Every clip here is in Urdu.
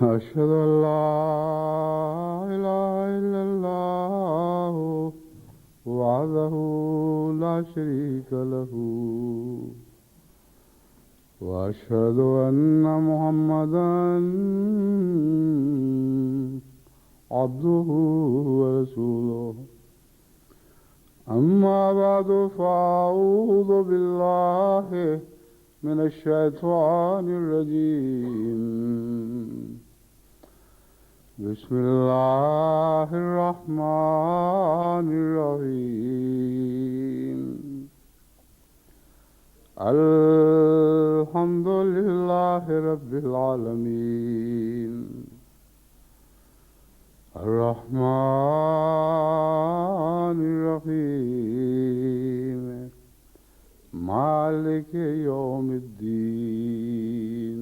أشهد أن لا إله إلا الله وحده لا شريك له وأشهد أن محمدا عبده ورسوله أما بعد فأعوذ بالله من الشيطان الرجيم بسم الله الرحمن الرحيم الحمد لله رب العالمين الرحمن الرحيم مالك يوم الدين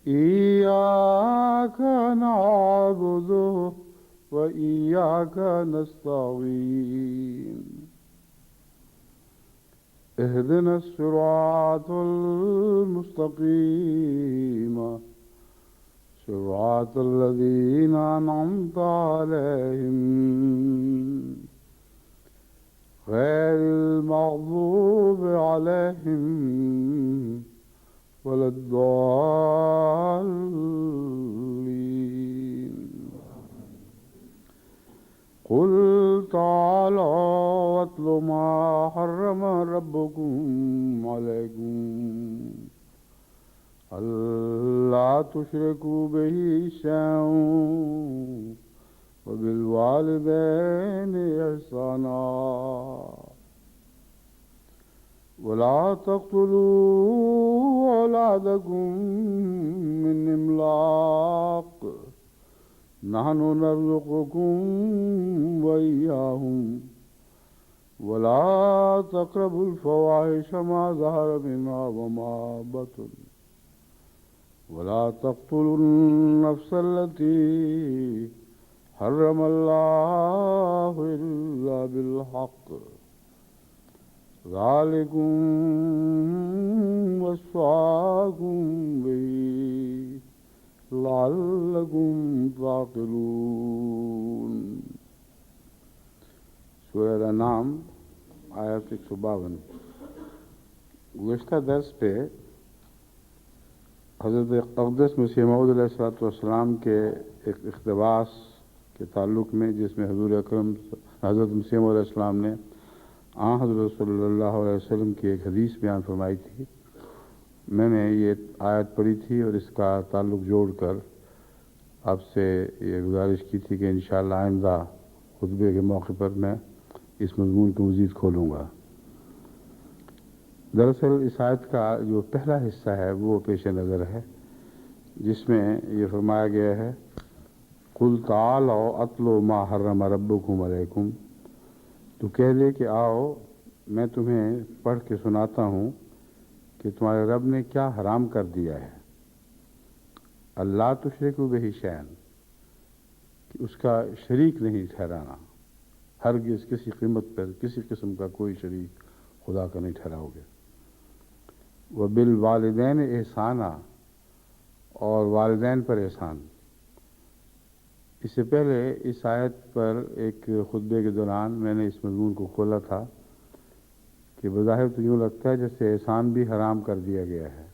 إياك نعبد وإياك نستعين اهدنا الصراط المستقيم صراط الذين أنعمت عليهم غير المغضوب عليهم ولا الضالين قل تعالوا واتل ما حرم ربكم عليكم ألا تشركوا به شيئا وبالوالدين إحسانا ولا تقتلوا أولادكم من إملاق نحن نرزقكم وإياهم ولا تقربوا الفواحش ما ظهر منها وما بطن ولا تقتلوا النفس التي حرم الله إلا بالحق ذلكم وصاكم به لعلكم تعقلون. سورہ انعام آیت 152. گزشتہ درس پہ حضرت اقدس مسیح موعود علیہ السلام کے ایک اقتباس کے تعلق میں، جس میں حضور اکرم حضرت مسیح موعود علیہ السلام نے حضرت صلی اللہ علیہ وسلم کی ایک حدیث بیان فرمائی تھی، میں نے یہ آیت پڑھی تھی اور اس کا تعلق جوڑ کر آپ سے یہ گزارش کی تھی کہ انشاءاللہ آئندہ خطبے کے موقع پر میں اس مضمون کو مزید کھولوں گا. دراصل اس آیت کا جو پہلا حصہ ہے وہ پیش نظر ہے، جس میں یہ فرمایا گیا ہے قُلْ تَعَالَوْا أَتْلُوا مَا حَرَّمَ رَبُّكُمْ عَلَيْكُمْ، تو کہہ دے کہ آؤ میں تمہیں پڑھ کے سناتا ہوں کہ تمہارے رب نے کیا حرام کر دیا ہے. اللہ تشرکوا بہ شیئا، کہ اس کا شریک نہیں ٹھہرانا، ہرگز کسی قیمت پر کسی قسم کا کوئی شریک خدا کا نہیں ٹھہراؤ گے. وبالوالدین احسانا، اور والدین پر احسان. اس سے پہلے اس آیت پر ایک خطبے کے دوران میں نے اس مضمون کو کھولا تھا کہ بظاہر تو یوں لگتا ہے جیسے احسان بھی حرام کر دیا گیا ہے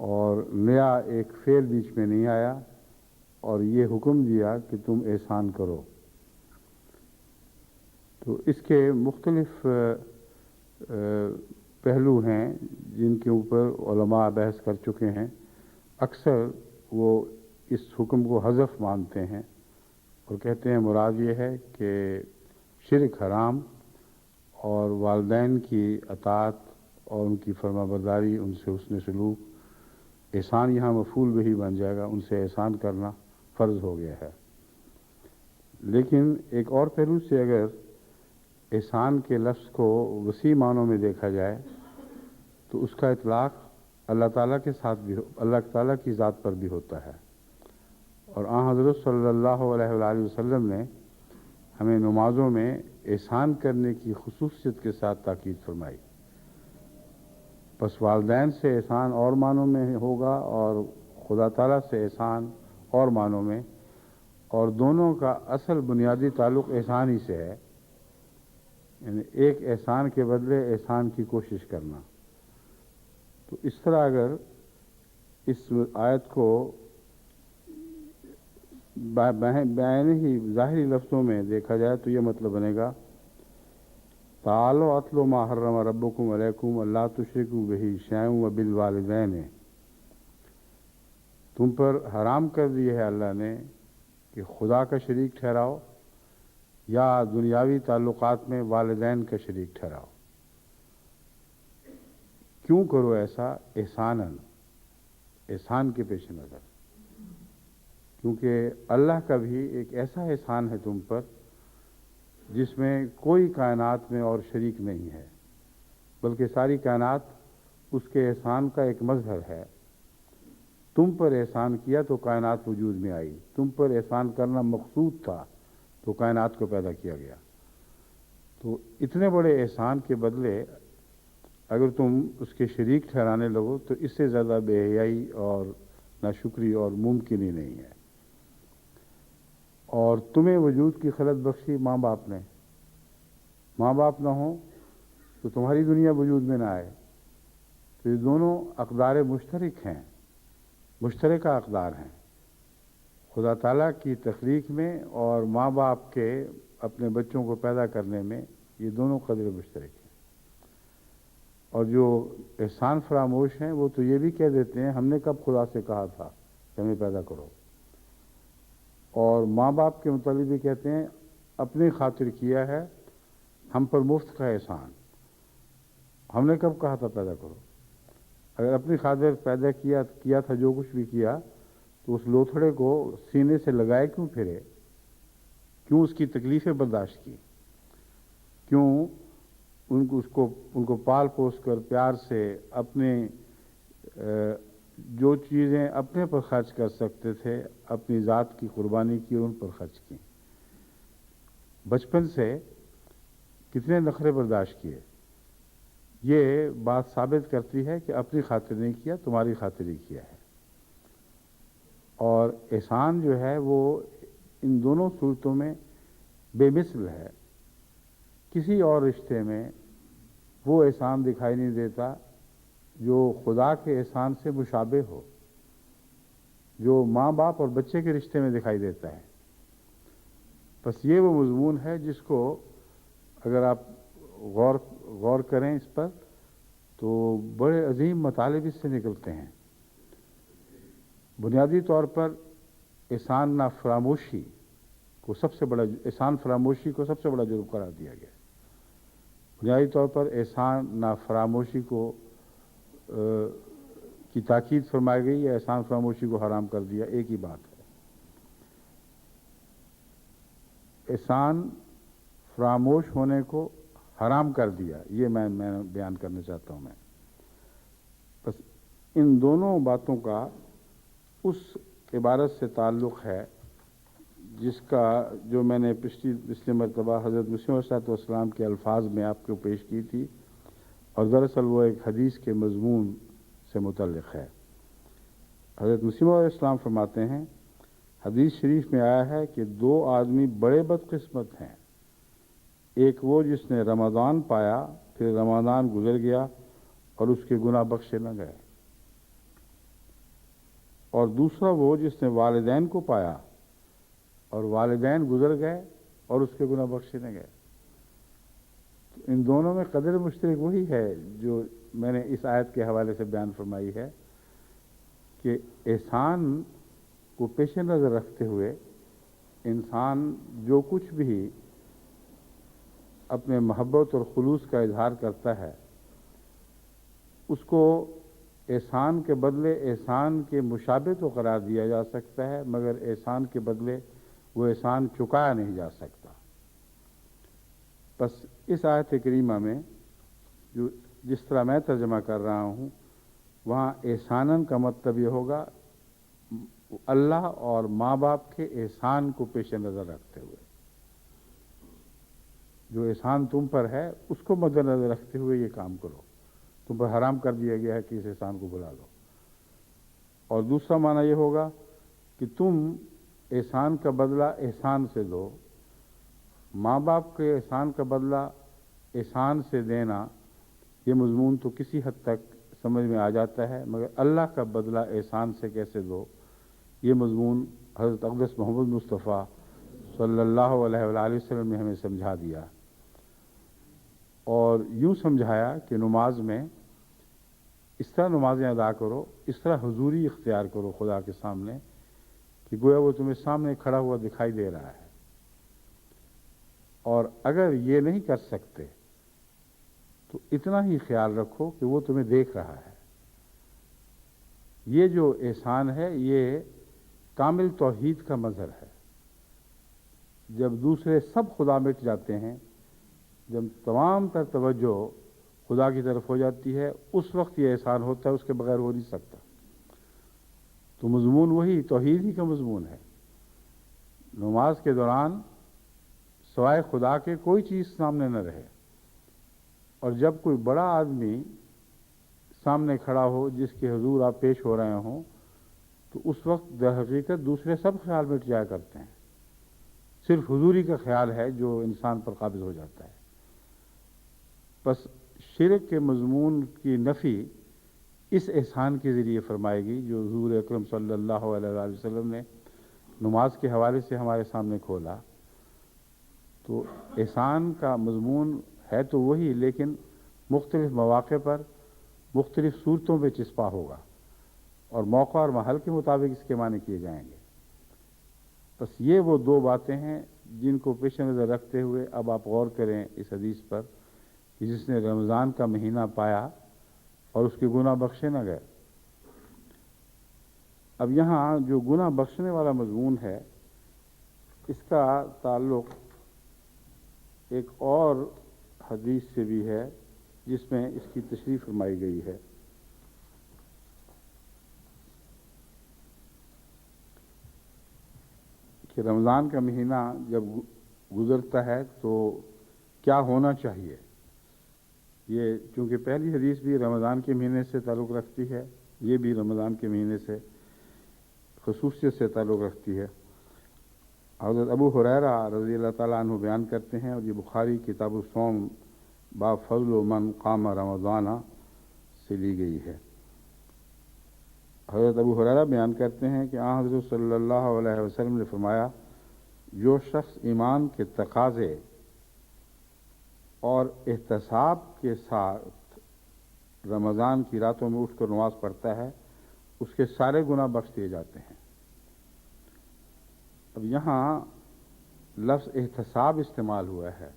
اور نیا ایک فعل بیچ میں نہیں آیا اور یہ حکم دیا کہ تم احسان کرو. تو اس کے مختلف پہلو ہیں جن کے اوپر علماء بحث کر چکے ہیں. اکثر وہ اس حکم کو حذف مانتے ہیں اور کہتے ہیں مراد یہ ہے کہ شرک حرام اور والدین کی اطاعت اور ان کی فرما برداری، ان سے حسن سلوک، احسان یہاں مفعول بہ بن جائے گا، ان سے احسان کرنا فرض ہو گیا ہے. لیکن ایک اور پہلو سے اگر احسان کے لفظ کو وسیع معنوں میں دیکھا جائے تو اس کا اطلاق اللہ تعالیٰ کے ساتھ بھی اللہ تعالیٰ کی ذات پر بھی ہوتا ہے. اور حضرت صلی اللہ علیہ وآلہ وسلم نے ہمیں نمازوں میں احسان کرنے کی خصوصیت کے ساتھ تاکید فرمائی. پس والدین سے احسان اور معنوں میں ہوگا اور خدا تعالیٰ سے احسان اور معنوں میں، اور دونوں کا اصل بنیادی تعلق احسان ہی سے ہے، یعنی ایک احسان کے بدلے احسان کی کوشش کرنا۔ تو اس طرح اگر اس آیت کو بعین ہی ظاہری لفظوں میں دیکھا جائے تو یہ مطلب بنے گا تعالوا اتلوا ما حرم ربکم علیکم اللہ تشرکوا بہ شیئا وبالوالدین، تم پر حرام کر دی ہے اللہ نے کہ خدا کا شریک ٹھہراؤ یا دنیاوی تعلقات میں والدین کا شریک ٹھہراؤ۔ کیوں کرو ایسا؟ احساناً، احسان کے پیش نظر، کیونکہ اللہ کا بھی ایک ایسا احسان ہے تم پر جس میں کوئی کائنات میں اور شریک نہیں ہے، بلکہ ساری کائنات اس کے احسان کا ایک مظہر ہے۔ تم پر احسان کیا تو کائنات وجود میں آئی، تم پر احسان کرنا مقصود تھا تو کائنات کو پیدا کیا گیا۔ تو اتنے بڑے احسان کے بدلے اگر تم اس کے شریک ٹھہرانے لگو تو اس سے زیادہ بے حیائی اور ناشکری اور ممکن ہی نہیں ہے۔ اور تمہیں وجود کی خلق بخشی ماں باپ نے، ماں باپ نہ ہوں تو تمہاری دنیا وجود میں نہ آئے۔ تو یہ دونوں اقدار مشترک ہیں، مشترکہ اقدار ہیں خدا تعالیٰ کی تخلیق میں اور ماں باپ کے اپنے بچوں کو پیدا کرنے میں، یہ دونوں قدر مشترک ہیں۔ اور جو احسان فراموش ہیں وہ تو یہ بھی کہہ دیتے ہیں ہم نے کب خدا سے کہا تھا کہ ہمیں پیدا کرو، اور ماں باپ کے متعلق بھی کہتے ہیں اپنی خاطر کیا ہے، ہم پر مفت کا احسان، ہم نے کب کہا تھا پیدا کرو۔ اگر اپنی خاطر پیدا کیا تھا جو کچھ بھی کیا تو اس لوتھڑے کو سینے سے لگائے کیوں پھرے، کیوں اس کی تکلیفیں برداشت کی، کیوں ان کو پال پوس کر پیار سے اپنے جو چیزیں اپنے پر خرچ کر سکتے تھے اپنی ذات کی قربانی کی اور ان پر خرچ کی، بچپن سے کتنے نخرے برداشت کیے۔ یہ بات ثابت کرتی ہے کہ اپنی خاطر نہیں کیا، تمہاری خاطر ہی کیا ہے۔ اور احسان جو ہے وہ ان دونوں صورتوں میں بے مثل ہے۔ کسی اور رشتے میں وہ احسان دکھائی نہیں دیتا جو خدا کے احسان سے مشابہ ہو، جو ماں باپ اور بچے کے رشتے میں دکھائی دیتا ہے۔ بس یہ وہ مضمون ہے جس کو اگر آپ غور کریں اس پر تو بڑے عظیم مطالب اس سے نکلتے ہیں۔ بنیادی طور پر احسان فراموشی کو سب سے بڑا جرم قرار دیا گیا۔ بنیادی طور پر احسان فراموشی کی تاکید فرمائی گئی یا احسان فراموشی کو حرام کر دیا، ایک ہی بات ہے۔ احسان فراموش ہونے کو حرام کر دیا، یہ میں بیان کرنا چاہتا ہوں۔ میں بس ان دونوں باتوں کا اس عبارت سے تعلق ہے جس کا جو میں نے پچھلی مرتبہ حضرت مسیح علیہ السلام کے الفاظ میں آپ کو پیش کی تھی، اور دراصل وہ ایک حدیث کے مضمون سے متعلق ہے۔ حضرت مسیح علیہ السلام فرماتے ہیں، حدیث شریف میں آیا ہے کہ دو آدمی بڑے بدقسمت ہیں، ایک وہ جس نے رمضان پایا پھر رمضان گزر گیا اور اس کے گناہ بخشے نہ گئے، اور دوسرا وہ جس نے والدین کو پایا اور والدین گزر گئے اور اس کے گناہ بخشے نہ گئے۔ ان دونوں میں قدر مشترک وہی ہے جو میں نے اس آیت کے حوالے سے بیان فرمائی ہے کہ احسان کو پیش نظر رکھتے ہوئے انسان جو کچھ بھی اپنے محبت اور خلوص کا اظہار کرتا ہے اس کو احسان کے بدلے احسان کے مشابہ تو قرار دیا جا سکتا ہے، مگر احسان کے بدلے وہ احسان چکایا نہیں جا سکتا۔ بس اس آیت کریمہ میں جس طرح میں ترجمہ کر رہا ہوں وہاں احساناً کا مطلب یہ ہوگا اللہ اور ماں باپ کے احسان کو پیش نظر رکھتے ہوئے، جو احسان تم پر ہے اس کو مد نظر رکھتے ہوئے یہ کام کرو۔ تم پر حرام کر دیا گیا ہے کہ اس احسان کو بھلا لو۔ اور دوسرا معنی یہ ہوگا کہ تم احسان کا بدلہ احسان سے دو. ماں باپ کے احسان کا بدلہ احسان سے دینا، یہ مضمون تو کسی حد تک سمجھ میں آ جاتا ہے، مگر اللہ کا بدلہ احسان سے کیسے دو، یہ مضمون حضرت اقدس محمد مصطفیٰ صلی اللہ علیہ وآلہ وسلم نے ہمیں سمجھا دیا. اور یوں سمجھایا کہ نماز میں اس طرح نمازیں ادا کرو، اس طرح حضوری اختیار کرو خدا کے سامنے کہ گویا وہ تمہیں سامنے کھڑا ہوا دکھائی دے رہا ہے. اور اگر یہ نہیں کر سکتے تو اتنا ہی خیال رکھو کہ وہ تمہیں دیکھ رہا ہے. یہ جو احسان ہے یہ کامل توحید کا مظہر ہے. جب دوسرے سب خدا مٹ جاتے ہیں، جب تمام تر توجہ خدا کی طرف ہو جاتی ہے، اس وقت یہ احسان ہوتا ہے، اس کے بغیر ہو نہیں سکتا. تو مضمون وہی توحید ہی کا مضمون ہے. نماز کے دوران سوائے خدا کے کوئی چیز سامنے نہ رہے، اور جب کوئی بڑا آدمی سامنے کھڑا ہو جس کے حضور آپ پیش ہو رہے ہوں تو اس وقت در حقیقت دوسرے سب خیال مٹ جایا کرتے ہیں. صرف حضوری کا خیال ہے جو انسان پر قابض ہو جاتا ہے. بس شرک کے مضمون کی نفی اس احسان کے ذریعے فرمائے گی جو حضور اکرم صلی اللہ علیہ وآلہ وسلم نے نماز کے حوالے سے ہمارے سامنے کھولا. تو احسان کا مضمون ہے تو وہی، لیکن مختلف مواقع پر مختلف صورتوں میں چسپا ہوگا اور موقع اور محل کے مطابق اس کے معنی کیے جائیں گے. بس یہ وہ دو باتیں ہیں جن کو پیش نظر رکھتے ہوئے اب آپ غور کریں اس حدیث پر کہ جس نے رمضان کا مہینہ پایا اور اس کے گناہ بخشے نہ گئے. اب یہاں جو گناہ بخشنے والا مضمون ہے اس کا تعلق ایک اور حدیث سے بھی ہے جس میں اس کی تشریح فرمائی گئی ہے. کہ رمضان کا مہینہ جب گزرتا ہے تو کیا ہونا چاہیے. یہ چونکہ پہلی حدیث بھی رمضان کے مہینے سے تعلق رکھتی ہے، یہ بھی رمضان کے مہینے سے خصوصیت سے تعلق رکھتی ہے. حضرت ابو ہریرہ رضی اللہ تعالیٰ عنہ بیان کرتے ہیں، اور یہ بخاری کتاب الصوم باب فضل من قام رمضان سے لی گئی ہے. حضرت ابو ہریرہ بیان کرتے ہیں کہ آن حضرت صلی اللہ علیہ وسلم نے فرمایا، جو شخص ایمان کے تقاضے اور احتساب کے ساتھ رمضان کی راتوں میں اٹھ کر نماز پڑھتا ہے اس کے سارے گناہ بخش دیے جاتے ہیں. اب یہاں لفظ احتساب استعمال ہوا ہے.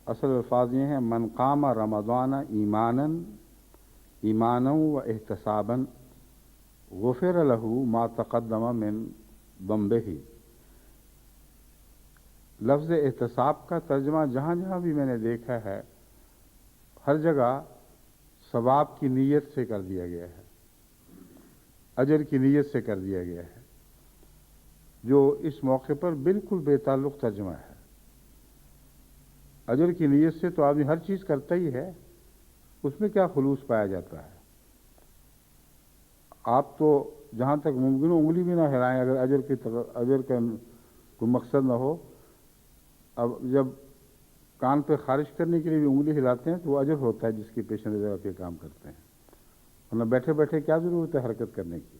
اصل الفاظ یہ ہیں من قام رمضان ایمانا و احتسابا غفر له ما تقدم من ذنبه. لفظ احتساب کا ترجمہ جہاں جہاں بھی میں نے دیکھا ہے ہر جگہ ثواب کی نیت سے کر دیا گیا ہے، اجر کی نیت سے کر دیا گیا ہے، جو اس موقع پر بالکل بے تعلق ترجمہ ہے. اجر کی نیت سے تو آدمی ہر چیز کرتا ہی ہے، اس میں کیا خلوص پایا جاتا ہے. آپ تو جہاں تک ممکن ہو انگلی بھی نہ ہلائیں اگر اجر کا کوئی مقصد نہ ہو. اب جب کان پہ خارج کرنے کے لیے بھی انگلی ہلاتے ہیں تو وہ اجر ہوتا ہے جس کی پیش نظر کے کام کرتے ہیں، ورنہ بیٹھے بیٹھے کیا ضرورت ہے حرکت کرنے کی.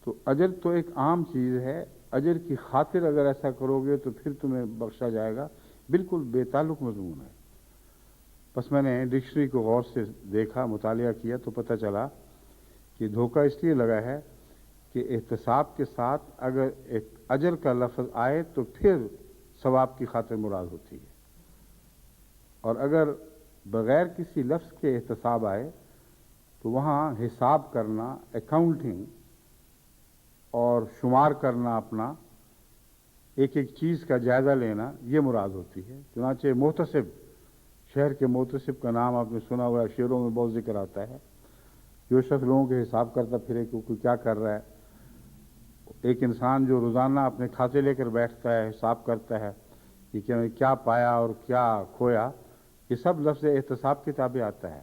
تو اجر تو ایک عام چیز ہے، اجر کی خاطر اگر ایسا کرو گے تو پھر تمہیں بخشا جائے گا، بالکل بے تعلق مضمون ہے. بس میں نے ڈکشنری کو غور سے دیکھا، مطالعہ کیا تو پتہ چلا کہ دھوکہ اس لیے لگا ہے کہ احتساب کے ساتھ اگر ایک اجر کا لفظ آئے تو پھر ثواب کی خاطر مراد ہوتی ہے، اور اگر بغیر کسی لفظ کے احتساب آئے تو وہاں حساب کرنا، اکاؤنٹنگ اور شمار کرنا، اپنا ایک ایک چیز کا جائزہ لینا، یہ مراد ہوتی ہے. چنانچہ محتسب، شہر کے محتسب کا نام آپ نے سنا ہوا ہے، شعروں میں بہت ذکر آتا ہے. جو شخص لوگوں کے حساب کرتا پھرے کہ کوئی کیا کر رہا ہے. ایک انسان جو روزانہ اپنے کھاتے لے کر بیٹھتا ہے، حساب کرتا ہے کہ میں کیا پایا اور کیا کھویا، یہ سب لفظ احتساب کے تابع آتا ہے.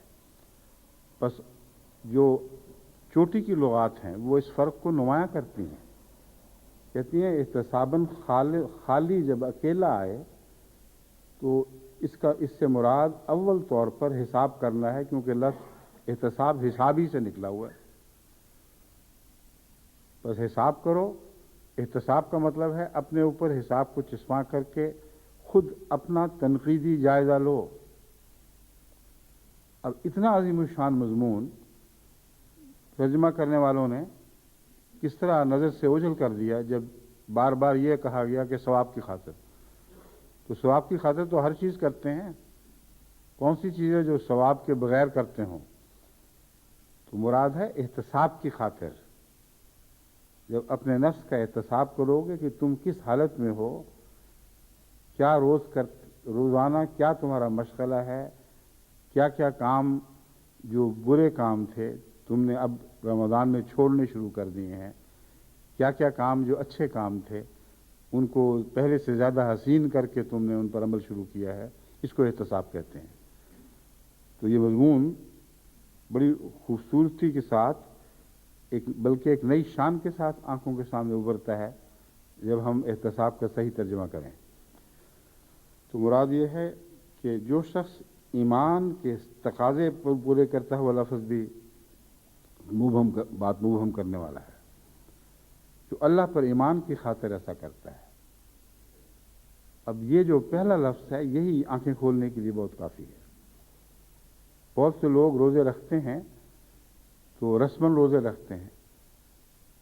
بس جو چوٹی کی لغات ہیں وہ اس فرق کو نمایاں کرتی ہیں. کہتی ہیں احتساباً خالی جب اکیلا آئے تو اس سے مراد اول طور پر حساب کرنا ہے، کیونکہ لفظ احتساب حساب ہی سے نکلا ہوا ہے. بس حساب کرو. احتساب کا مطلب ہے اپنے اوپر حساب کو چسپاں کر کے خود اپنا تنقیدی جائزہ لو. اب اتنا عظیم الشان مضمون ترجمہ کرنے والوں نے کس طرح نظر سے اوجھل کر دیا جب بار بار یہ کہا گیا کہ ثواب کی خاطر. تو ثواب کی خاطر تو ہر چیز کرتے ہیں، کون سی چیز ہے جو ثواب کے بغیر کرتے ہوں؟ تو مراد ہے احتساب کی خاطر. جب اپنے نفس کا احتساب کرو گے کہ تم کس حالت میں ہو، کیا روزانہ کیا تمہارا مشغلہ ہے، کیا کیا کام جو برے کام تھے تم نے اب رمضان میں چھوڑنے شروع کر دیے ہیں، کیا کیا کام جو اچھے کام تھے ان کو پہلے سے زیادہ حسین کر کے تم نے ان پر عمل شروع کیا ہے، اس کو احتساب کہتے ہیں. تو یہ مضمون بڑی خوبصورتی کے ساتھ بلکہ ایک نئی شان کے ساتھ آنکھوں کے سامنے ابھرتا ہے جب ہم احتساب کا صحیح ترجمہ کریں. تو مراد یہ ہے کہ جو شخص ایمان کے تقاضے پر پورے کرتا ہوا لفظ بھی بات مبہم کرنے والا ہے، جو اللہ پر ایمان کی خاطر ایسا کرتا ہے. اب یہ جو پہلا لفظ ہے یہی آنکھیں کھولنے کے لیے بہت کافی ہے. بہت سے لوگ روزے رکھتے ہیں تو رسماً روزے رکھتے ہیں،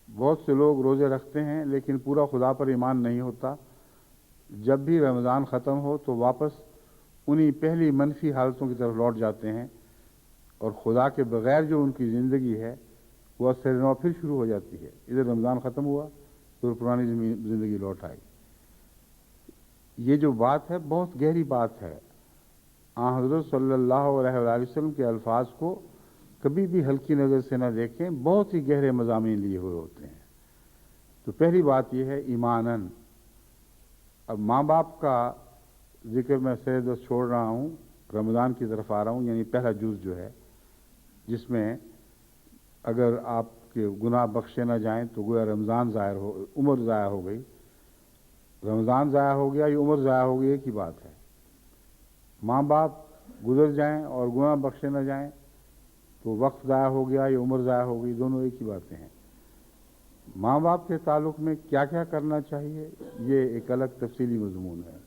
بہت سے لوگ روزے رکھتے ہیں لیکن پورا خدا پر ایمان نہیں ہوتا. جب بھی رمضان ختم ہو تو واپس انہی پہلی منفی حالتوں کی طرف لوٹ جاتے ہیں، اور خدا کے بغیر جو ان کی زندگی ہے وہ سر نو پھر شروع ہو جاتی ہے. ادھر رمضان ختم ہوا تو پرانی زندگی لوٹ آئی. یہ جو بات ہے بہت گہری بات ہے. حضرت صلی اللہ علیہ وآلہ وسلم کے الفاظ کو کبھی بھی ہلکی نظر سے نہ دیکھیں، بہت ہی گہرے مضامین لیے ہوئے ہوتے ہیں. تو پہلی بات یہ ہے ایماناً. اب ماں باپ کا ذکر میں سر دست چھوڑ رہا ہوں، رمضان کی طرف آ رہا ہوں، یعنی پہلا جز جو ہے جس میں اگر آپ کے گناہ بخشے نہ جائیں تو گویا رمضان عمر ضائع ہو گئی. رمضان ضائع ہو گیا یا عمر ضائع ہو گئی ایک ہی بات ہے. ماں باپ گزر جائیں اور گناہ بخشے نہ جائیں تو وقت ضائع ہو گیا یا عمر ضائع ہو گئی، دونوں ایک ہی باتیں ہیں. ماں باپ کے تعلق میں کیا کیا کرنا چاہیے یہ ایک الگ تفصیلی مضمون ہے.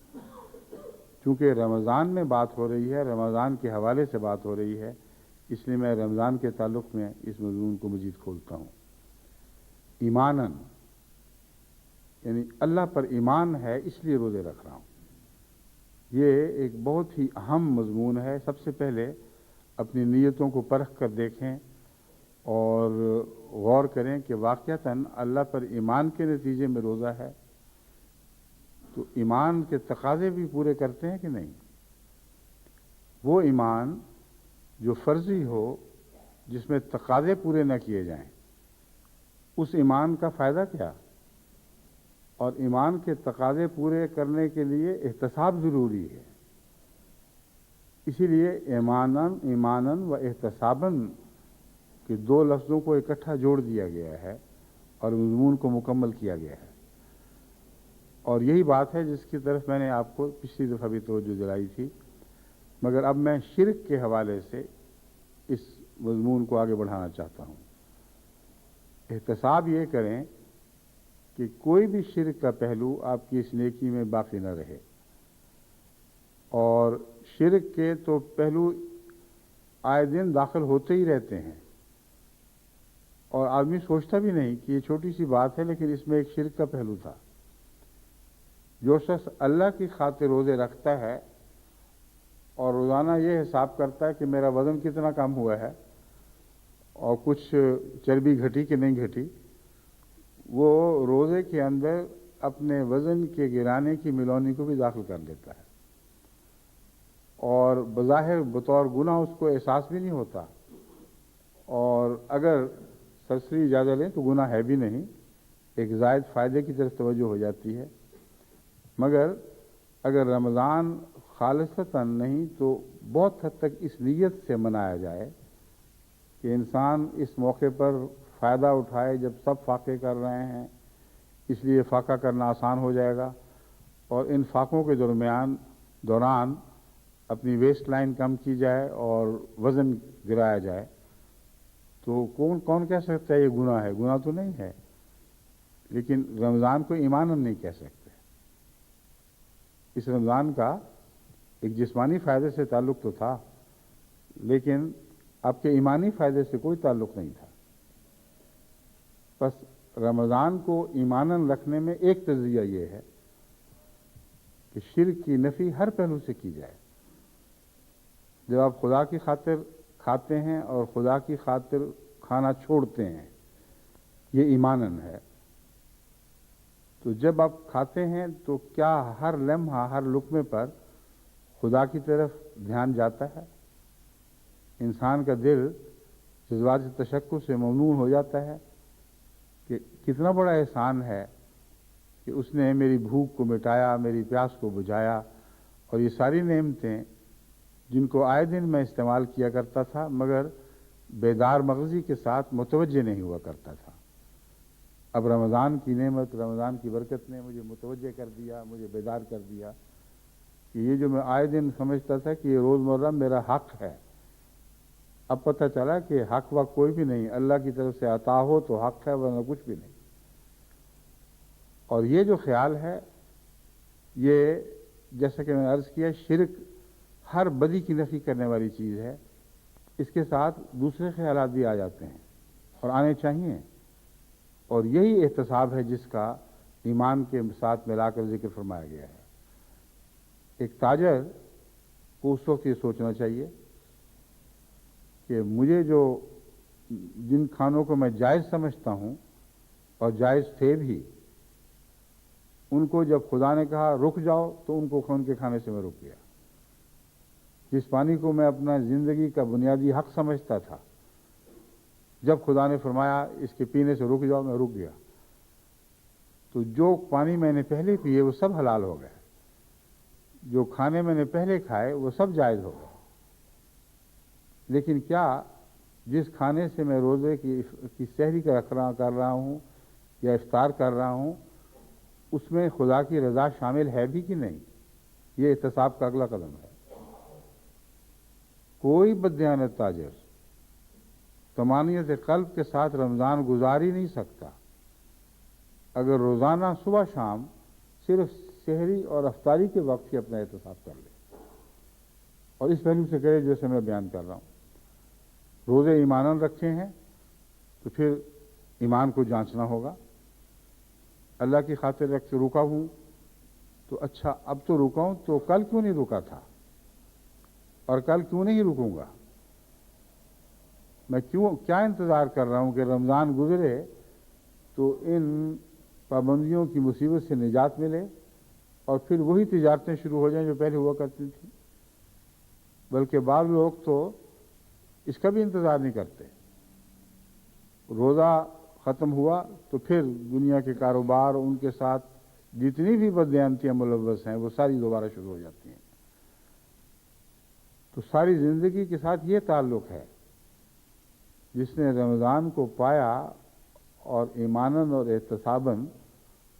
چونکہ رمضان میں بات ہو رہی ہے، رمضان کے حوالے سے بات ہو رہی ہے، اس لیے میں رمضان کے تعلق میں اس مضمون کو مزید کھولتا ہوں. ایماناً یعنی اللہ پر ایمان ہے اس لیے روزے رکھ رہا ہوں. یہ ایک بہت ہی اہم مضمون ہے. سب سے پہلے اپنی نیتوں کو پرکھ کر دیکھیں اور غور کریں کہ واقعتاً اللہ پر ایمان کے نتیجے میں روزہ ہے تو ایمان کے تقاضے بھی پورے کرتے ہیں کہ نہیں. وہ ایمان جو فرضی ہو جس میں تقاضے پورے نہ کیے جائیں اس ایمان کا فائدہ کیا؟ اور ایمان کے تقاضے پورے کرنے کے لیے احتساب ضروری ہے. اسی لیے ایماناً و احتساباً کے دو لفظوں کو اکٹھا جوڑ دیا گیا ہے اور مضمون کو مکمل کیا گیا ہے. اور یہی بات ہے جس کی طرف میں نے آپ کو پچھلی دفعہ بھی توجہ دلائی تھی، مگر اب میں شرک کے حوالے سے اس مضمون کو آگے بڑھانا چاہتا ہوں. احتساب یہ کریں کہ کوئی بھی شرک کا پہلو آپ کی اس نیکی میں باقی نہ رہے. اور شرک کے تو پہلو آئے دن داخل ہوتے ہی رہتے ہیں اور آدمی سوچتا بھی نہیں کہ یہ چھوٹی سی بات ہے لیکن اس میں ایک شرک کا پہلو تھا. جو شخص اللہ کی خاطر روزے رکھتا ہے اور روزانہ یہ حساب کرتا ہے کہ میرا وزن کتنا کم ہوا ہے اور کچھ چربی گھٹی کہ نہیں گھٹی، وہ روزے کے اندر اپنے وزن کے گرانے کی ملونی کو بھی داخل کر لیتا ہے اور بظاہر بطور گناہ اس کو احساس بھی نہیں ہوتا، اور اگر سرسری اجازت لیں تو گناہ ہے بھی نہیں، ایک زائد فائدے کی طرف توجہ ہو جاتی ہے. مگر اگر رمضان خالصتاً نہیں تو بہت حد تک اس نیت سے منایا جائے کہ انسان اس موقع پر فائدہ اٹھائے جب سب فاقے کر رہے ہیں، اس لیے فاقہ کرنا آسان ہو جائے گا، اور ان فاقوں کے دوران اپنی ویسٹ لائن کم کی جائے اور وزن گرایا جائے، تو کون کہہ سکتا ہے یہ گناہ ہے؟ گناہ تو نہیں ہے، لیکن رمضان کو ایماناً نہیں کہہ سکتے۔ اس رمضان کا ایک جسمانی فائدے سے تعلق تو تھا، لیکن آپ کے ایمانی فائدے سے کوئی تعلق نہیں تھا۔ بس رمضان کو ایماناً رکھنے میں ایک تجزیہ یہ ہے کہ شرک کی نفی ہر پہلو سے کی جائے۔ جب آپ خدا کی خاطر کھاتے ہیں اور خدا کی خاطر کھانا چھوڑتے ہیں، یہ ایماناً ہے۔ تو جب آپ کھاتے ہیں تو کیا ہر لمحہ، ہر لقمے پر خدا کی طرف دھیان جاتا ہے؟ انسان کا دل جذبات تشکر سے ممنون ہو جاتا ہے کہ کتنا بڑا احسان ہے کہ اس نے میری بھوک کو مٹایا، میری پیاس کو بجھایا، اور یہ ساری نعمتیں جن کو آئے دن میں استعمال کیا کرتا تھا مگر بیدار مغزی کے ساتھ متوجہ نہیں ہوا کرتا تھا۔ اب رمضان کی نعمت، رمضان کی برکت نے مجھے متوجہ کر دیا، مجھے بیدار کر دیا کہ یہ جو میں آئے دن سمجھتا تھا کہ یہ روزمرہ میرا حق ہے، اب پتہ چلا کہ حق وقت کوئی بھی نہیں، اللہ کی طرف سے عطا ہو تو حق ہے، ورنہ کچھ بھی نہیں۔ اور یہ جو خیال ہے، یہ جیسا کہ میں نے عرض کیا، شرک ہر بدی کی نفی کرنے والی چیز ہے۔ اس کے ساتھ دوسرے خیالات بھی آ جاتے ہیں اور آنے چاہیے، اور یہی احتساب ہے جس کا ایمان کے ساتھ ملا کر ذکر فرمایا گیا ہے۔ ایک تاجر کو اس وقت یہ سوچنا چاہیے کہ مجھے جن کھانوں کو میں جائز سمجھتا ہوں اور جائز تھے بھی، ان کو جب خدا نے کہا رک جاؤ تو ان کے کھانے سے میں رک گیا۔ جس پانی کو میں اپنا زندگی کا بنیادی حق سمجھتا تھا، جب خدا نے فرمایا اس کے پینے سے رک جاؤ، میں رک گیا۔ تو جو پانی میں نے پہلے پیے وہ سب حلال ہو گئے، جو کھانے میں نے پہلے کھائے وہ سب جائز ہو گئے۔ لیکن کیا جس کھانے سے میں روزے کی سحری کر رہا ہوں یا افطار کر رہا ہوں، اس میں خدا کی رضا شامل ہے بھی کہ نہیں؟ یہ احتساب کا اگلا قدم ہے۔ کوئی بددیانت تاجر طمانینت قلب کے ساتھ رمضان گزار ہی نہیں سکتا اگر روزانہ صبح شام صرف سحری اور افطاری کے وقت ہی اپنا احتساب کر لے، اور اس پہلو سے کرے جیسے میں بیان کر رہا ہوں۔ روزے ایماناً رکھے ہیں تو پھر ایمان کو جانچنا ہوگا۔ اللہ کی خاطر رکا ہوں تو اچھا، اب تو رکا ہوں تو کل کیوں نہیں رکا تھا، اور کل کیوں نہیں رکوں گا؟ میں کیا انتظار کر رہا ہوں کہ رمضان گزرے تو ان پابندیوں کی مصیبت سے نجات ملے اور پھر وہی تجارتیں شروع ہو جائیں جو پہلے ہوا کرتی تھیں؟ بلکہ بعض لوگ تو اس کا بھی انتظار نہیں کرتے، روزہ ختم ہوا تو پھر دنیا کے کاروبار، ان کے ساتھ جتنی بھی بددیانتیاں ملوث ہیں وہ ساری دوبارہ شروع ہو جاتی ہیں۔ تو ساری زندگی کے ساتھ یہ تعلق ہے۔ جس نے رمضان کو پایا اور ایماناً اور احتساباً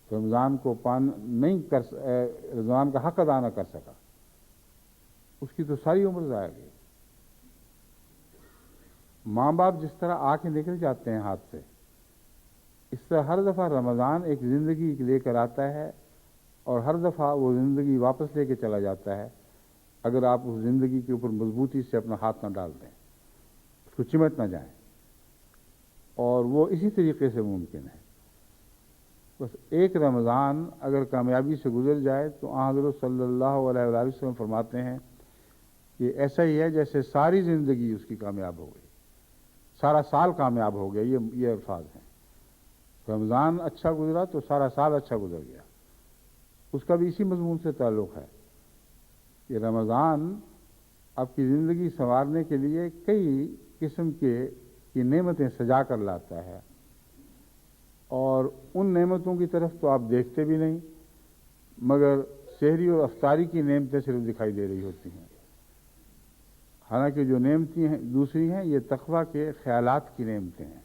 رمضان کو رمضان کا حق ادا نہ کر سکا، اس کی تو ساری عمر ضائع گئی۔ ماں باپ جس طرح آ کے نکل جاتے ہیں ہاتھ سے، اس طرح ہر دفعہ رمضان ایک زندگی لے کر آتا ہے، اور ہر دفعہ وہ زندگی واپس لے کے چلا جاتا ہے اگر آپ اس زندگی کے اوپر مضبوطی سے اپنا ہاتھ نہ ڈال دیں، اس کو چمٹ نہ جائیں، اور وہ اسی طریقے سے ممکن ہے۔ بس ایک رمضان اگر کامیابی سے گزر جائے تو حضرت صلی اللہ علیہ وآلہ وسلم فرماتے ہیں کہ ایسا ہی ہے جیسے ساری زندگی اس کی کامیاب ہو گئی، سارا سال کامیاب ہو گیا۔ یہ الفاظ ہیں، رمضان اچھا گزرا تو سارا سال اچھا گزر گیا۔ اس کا بھی اسی مضمون سے تعلق ہے کہ رمضان آپ کی زندگی سنوارنے کے لیے کئی قسم کی نعمتیں سجا کر لاتا ہے، اور ان نعمتوں کی طرف تو آپ دیکھتے بھی نہیں، مگر سحری اور افطاری کی نعمتیں صرف دکھائی دے رہی ہوتی ہیں۔ حالانکہ جو نعمتیں ہیں دوسری ہیں یہ تقویٰ کے خیالات کی نعمتیں ہیں،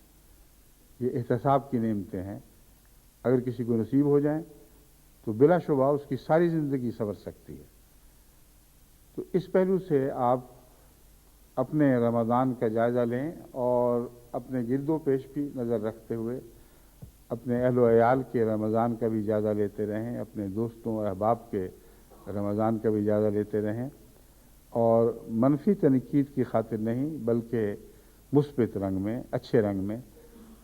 یہ احتساب کی نعمتیں ہیں. اگر کسی کو نصیب ہو جائیں تو بلا شبہ اس کی ساری زندگی سنور سکتی ہے. تو اس پہلو سے آپ اپنے رمضان کا جائزہ لیں اور اپنے گرد و پیش بھی نظر رکھتے ہوئے اپنے اہل و عیال کے رمضان کا بھی جائزہ لیتے رہیں، اپنے دوستوں اور احباب کے رمضان کا بھی جائزہ لیتے رہیں، اور منفی تنقید کی خاطر نہیں بلکہ مثبت رنگ میں، اچھے رنگ میں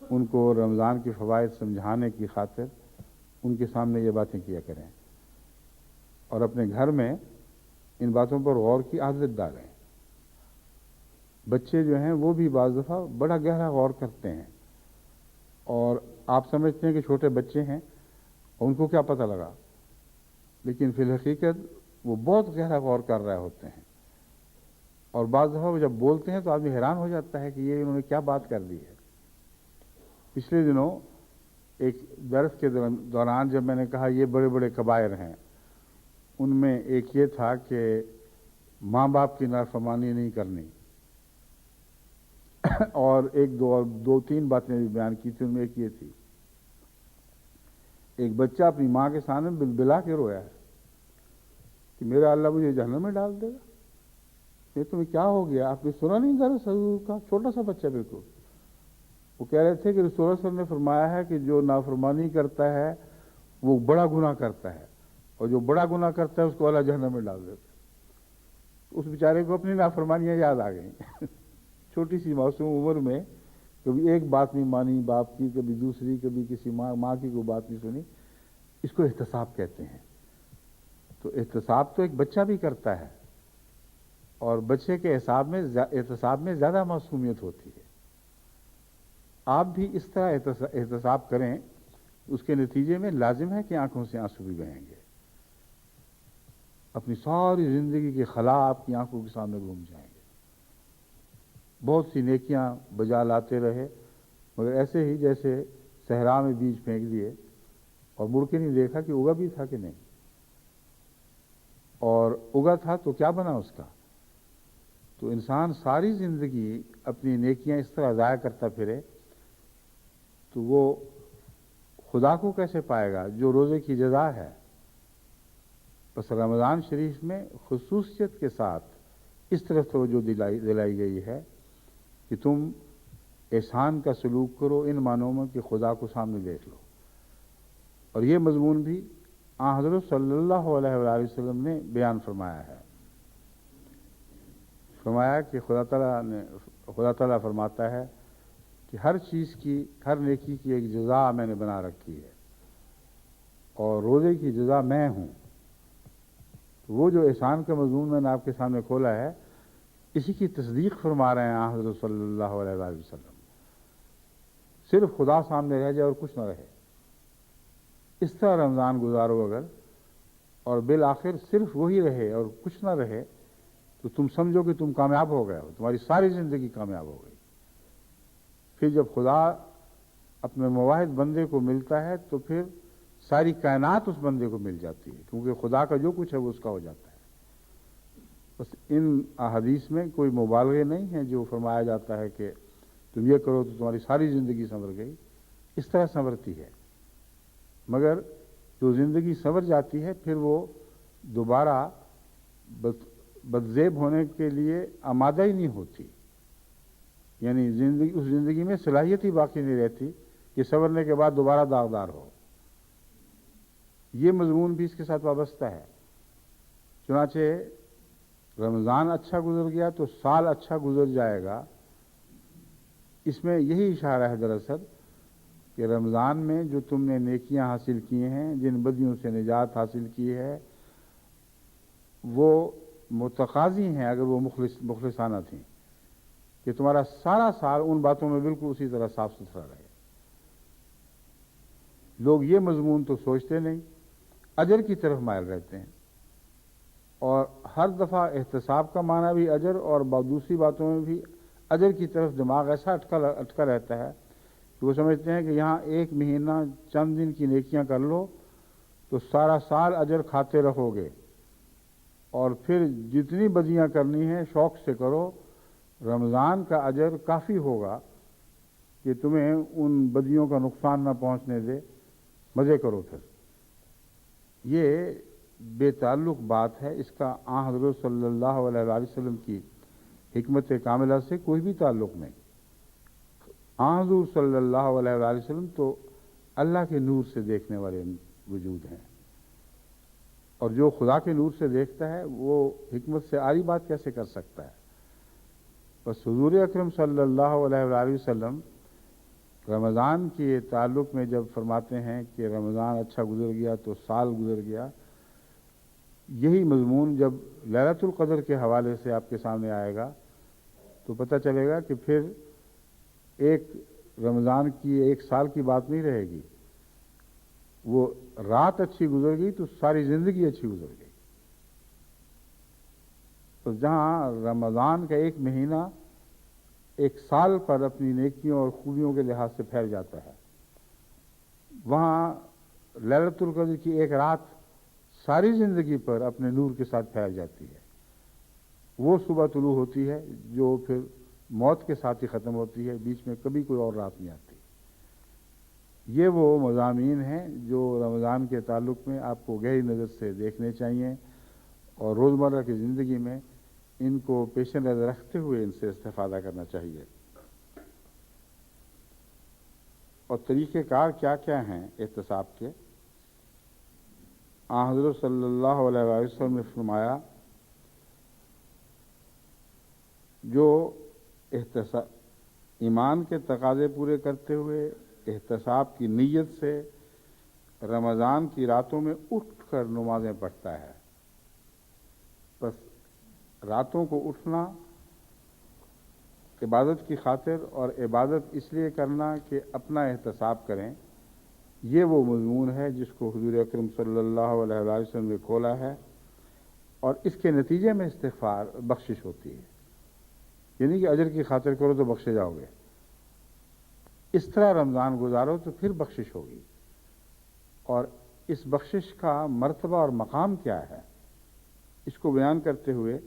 ان کو رمضان کے فوائد سمجھانے کی خاطر ان کے سامنے یہ باتیں کیا کریں، اور اپنے گھر میں ان باتوں پر غور کی عادت ڈالیں. بچے جو ہیں وہ بھی بعض دفعہ بڑا گہرا غور کرتے ہیں، اور آپ سمجھتے ہیں کہ چھوٹے بچے ہیں اور ان کو کیا پتہ لگا، لیکن فی الحقیقت وہ بہت گہرا غور کر رہے ہوتے ہیں. اور بعض دفعہ وہ جب بولتے ہیں تو آدمی حیران ہو جاتا ہے کہ یہ انہوں نے کیا بات کر دی ہے. پچھلے دنوں ایک درس کے دوران جب میں نے کہا یہ بڑے بڑے کبائر ہیں، ان میں ایک یہ تھا کہ ماں باپ کی نافرمانی نہیں کرنی، اور دو تین باتیں بھی بیان کی تھی. ان میں ایک یہ تھی، ایک بچہ اپنی ماں کے سامنے بلبلا کے رویا ہے کہ میرا اللہ مجھے جہنم میں ڈال دے گا. یہ تمہیں کیا ہو گیا؟ آپ نے سنا نہیں درس حضور کا؟ چھوٹا سا بچہ بالکل. وہ کہہ رہے تھے کہ رسول اللہ صلی اللہ علیہ وسلم نے فرمایا ہے کہ جو نافرمانی کرتا ہے وہ بڑا گناہ کرتا ہے، اور جو بڑا گناہ کرتا ہے اس کو اللہ جہنم میں ڈال دیتا ہے. اس بیچارے کو اپنی نافرمانیاں یاد آ گئیں. چھوٹی سی معصوم عمر میں کبھی ایک بات نہیں مانی باپ کی، کبھی دوسری، کبھی کسی ماں کی کوئی بات نہیں سنی. اس کو احتساب کہتے ہیں. تو احتساب تو ایک بچہ بھی کرتا ہے، اور بچے کے احتساب میں زیادہ معصومیت ہوتی ہے. آپ بھی اس طرح احتساب کریں، اس کے نتیجے میں لازم ہے کہ آنکھوں سے آنسو بھی بہیں گے. اپنی ساری زندگی کے خلا آپ کی آنکھوں کے سامنے گھوم جائیں گے. بہت سی نیکیاں بجا لاتے رہے، مگر ایسے ہی جیسے صحرا میں بیج پھینک دیے اور مڑ کے نہیں دیکھا کہ اگا بھی تھا کہ نہیں، اور اگا تھا تو کیا بنا اس کا. تو انسان ساری زندگی اپنی نیکیاں اس طرح ضائع کرتا پھرے تو وہ خدا کو کیسے پائے گا جو روزے کی جزا ہے. بس رمضان شریف میں خصوصیت کے ساتھ اس طرف توجہ دلائی گئی ہے کہ تم احسان کا سلوک کرو ان معنوں میں کہ خدا کو سامنے دیکھ لو. اور یہ مضمون بھی حضرت صلی اللہ علیہ وآلہ وسلم نے بیان فرمایا ہے. فرمایا کہ خدا تعالیٰ فرماتا ہے کہ ہر چیز کی، ہر نیکی کی ایک جزا میں نے بنا رکھی ہے، اور روزے کی جزا میں ہوں. وہ جو احسان کا مضمون میں نے آپ کے سامنے کھولا ہے، اسی کی تصدیق فرما رہے ہیں حضرت صلی اللہ علیہ وآلہ وسلم. صرف خدا سامنے رہ جائے اور کچھ نہ رہے، اس طرح رمضان گزارو اگر، اور بالآخر صرف وہی رہے اور کچھ نہ رہے، تو تم سمجھو کہ تم کامیاب ہو گئے ہو، تمہاری ساری زندگی کامیاب ہو گئی. پھر جب خدا اپنے مواحد بندے کو ملتا ہے تو پھر ساری کائنات اس بندے کو مل جاتی ہے، کیونکہ خدا کا جو کچھ ہے وہ اس کا ہو جاتا ہے. بس ان احادیث میں کوئی مبالغے نہیں ہیں جو فرمایا جاتا ہے کہ تم یہ کرو تو تمہاری ساری زندگی سنور گئی. اس طرح سنورتی ہے، مگر جو زندگی سنور جاتی ہے پھر وہ دوبارہ بدزیب ہونے کے لیے آمادہ ہی نہیں ہوتی. یعنی اس زندگی میں صلاحیت ہی باقی نہیں رہتی کہ سنورنے کے بعد دوبارہ داغدار ہو. یہ مضمون بھی اس کے ساتھ وابستہ ہے. چنانچہ رمضان اچھا گزر گیا تو سال اچھا گزر جائے گا. اس میں یہی اشارہ ہے دراصل کہ رمضان میں جو تم نے نیکیاں حاصل کی ہیں، جن بدیوں سے نجات حاصل کی ہے، وہ متقاضی ہیں اگر وہ مخلصانہ تھیں کہ تمہارا سارا سال ان باتوں میں بالکل اسی طرح صاف ستھرا رہے. لوگ یہ مضمون تو سوچتے نہیں، اجر کی طرف مائل رہتے ہیں، اور ہر دفعہ احتساب کا معنی بھی اجر، اور دوسری باتوں میں بھی اجر کی طرف دماغ ایسا اٹکا رہتا ہے کہ وہ سمجھتے ہیں کہ یہاں ایک مہینہ چند دن کی نیکیاں کر لو تو سارا سال اجر کھاتے رہو گے. اور پھر جتنی بدیاں کرنی ہیں شوق سے کرو، رمضان کا اجر کافی ہوگا کہ تمہیں ان بدیوں کا نقصان نہ پہنچنے دے، مزے کرو پھر۔ یہ بے تعلق بات ہے، اس کا آن حضرت صلی اللہ علیہ وآلہ وسلم کی حکمت کاملہ سے کوئی بھی تعلق نہیں۔ آن حضور صلی اللہ علیہ وآلہ وسلم تو اللہ کے نور سے دیکھنے والے وجود ہیں، اور جو خدا کے نور سے دیکھتا ہے وہ حکمت سے آری بات کیسے کر سکتا ہے؟ بس حضور اکرم صلی اللہ علیہ وآلہ وسلم رمضان کے تعلق میں جب فرماتے ہیں کہ رمضان اچھا گزر گیا تو سال گزر گیا، یہی مضمون جب لیلۃ القدر کے حوالے سے آپ کے سامنے آئے گا تو پتہ چلے گا کہ پھر ایک رمضان کی ایک سال کی بات نہیں رہے گی، وہ رات اچھی گزر گئی تو ساری زندگی اچھی گزر گئی۔ تو جہاں رمضان کا ایک مہینہ ایک سال پر اپنی نیکیوں اور خوبیوں کے لحاظ سے پھیل جاتا ہے، وہاں لیلۃ القدر کی ایک رات ساری زندگی پر اپنے نور کے ساتھ پھیل جاتی ہے۔ وہ صبح طلوع ہوتی ہے جو پھر موت کے ساتھ ہی ختم ہوتی ہے، بیچ میں کبھی کوئی اور رات نہیں آتی۔ یہ وہ مضامین ہیں جو رمضان کے تعلق میں آپ کو گہری نظر سے دیکھنے چاہیے، اور روزمرہ کی زندگی میں ان کو پیش نظر رکھتے ہوئے ان سے استفادہ کرنا چاہیے۔ اور طریقہ کار کیا کیا ہیں احتساب کے؟ آن حضرت صلی اللہ علیہ وسلم نے فرمایا جو ایمان کے تقاضے پورے کرتے ہوئے احتساب کی نیت سے رمضان کی راتوں میں اٹھ کر نمازیں پڑھتا ہے، بس راتوں کو اٹھنا عبادت کی خاطر، اور عبادت اس لیے کرنا کہ اپنا احتساب کریں، یہ وہ مضمون ہے جس کو حضور اکرم صلی اللہ علیہ وآلہ وسلم نے کھولا ہے، اور اس کے نتیجے میں استغفار بخشش ہوتی ہے۔ یعنی کہ اجر کی خاطر کرو تو بخشے جاؤ گے، اس طرح رمضان گزارو تو پھر بخشش ہوگی۔ اور اس بخشش کا مرتبہ اور مقام کیا ہے، اس کو بیان کرتے ہوئے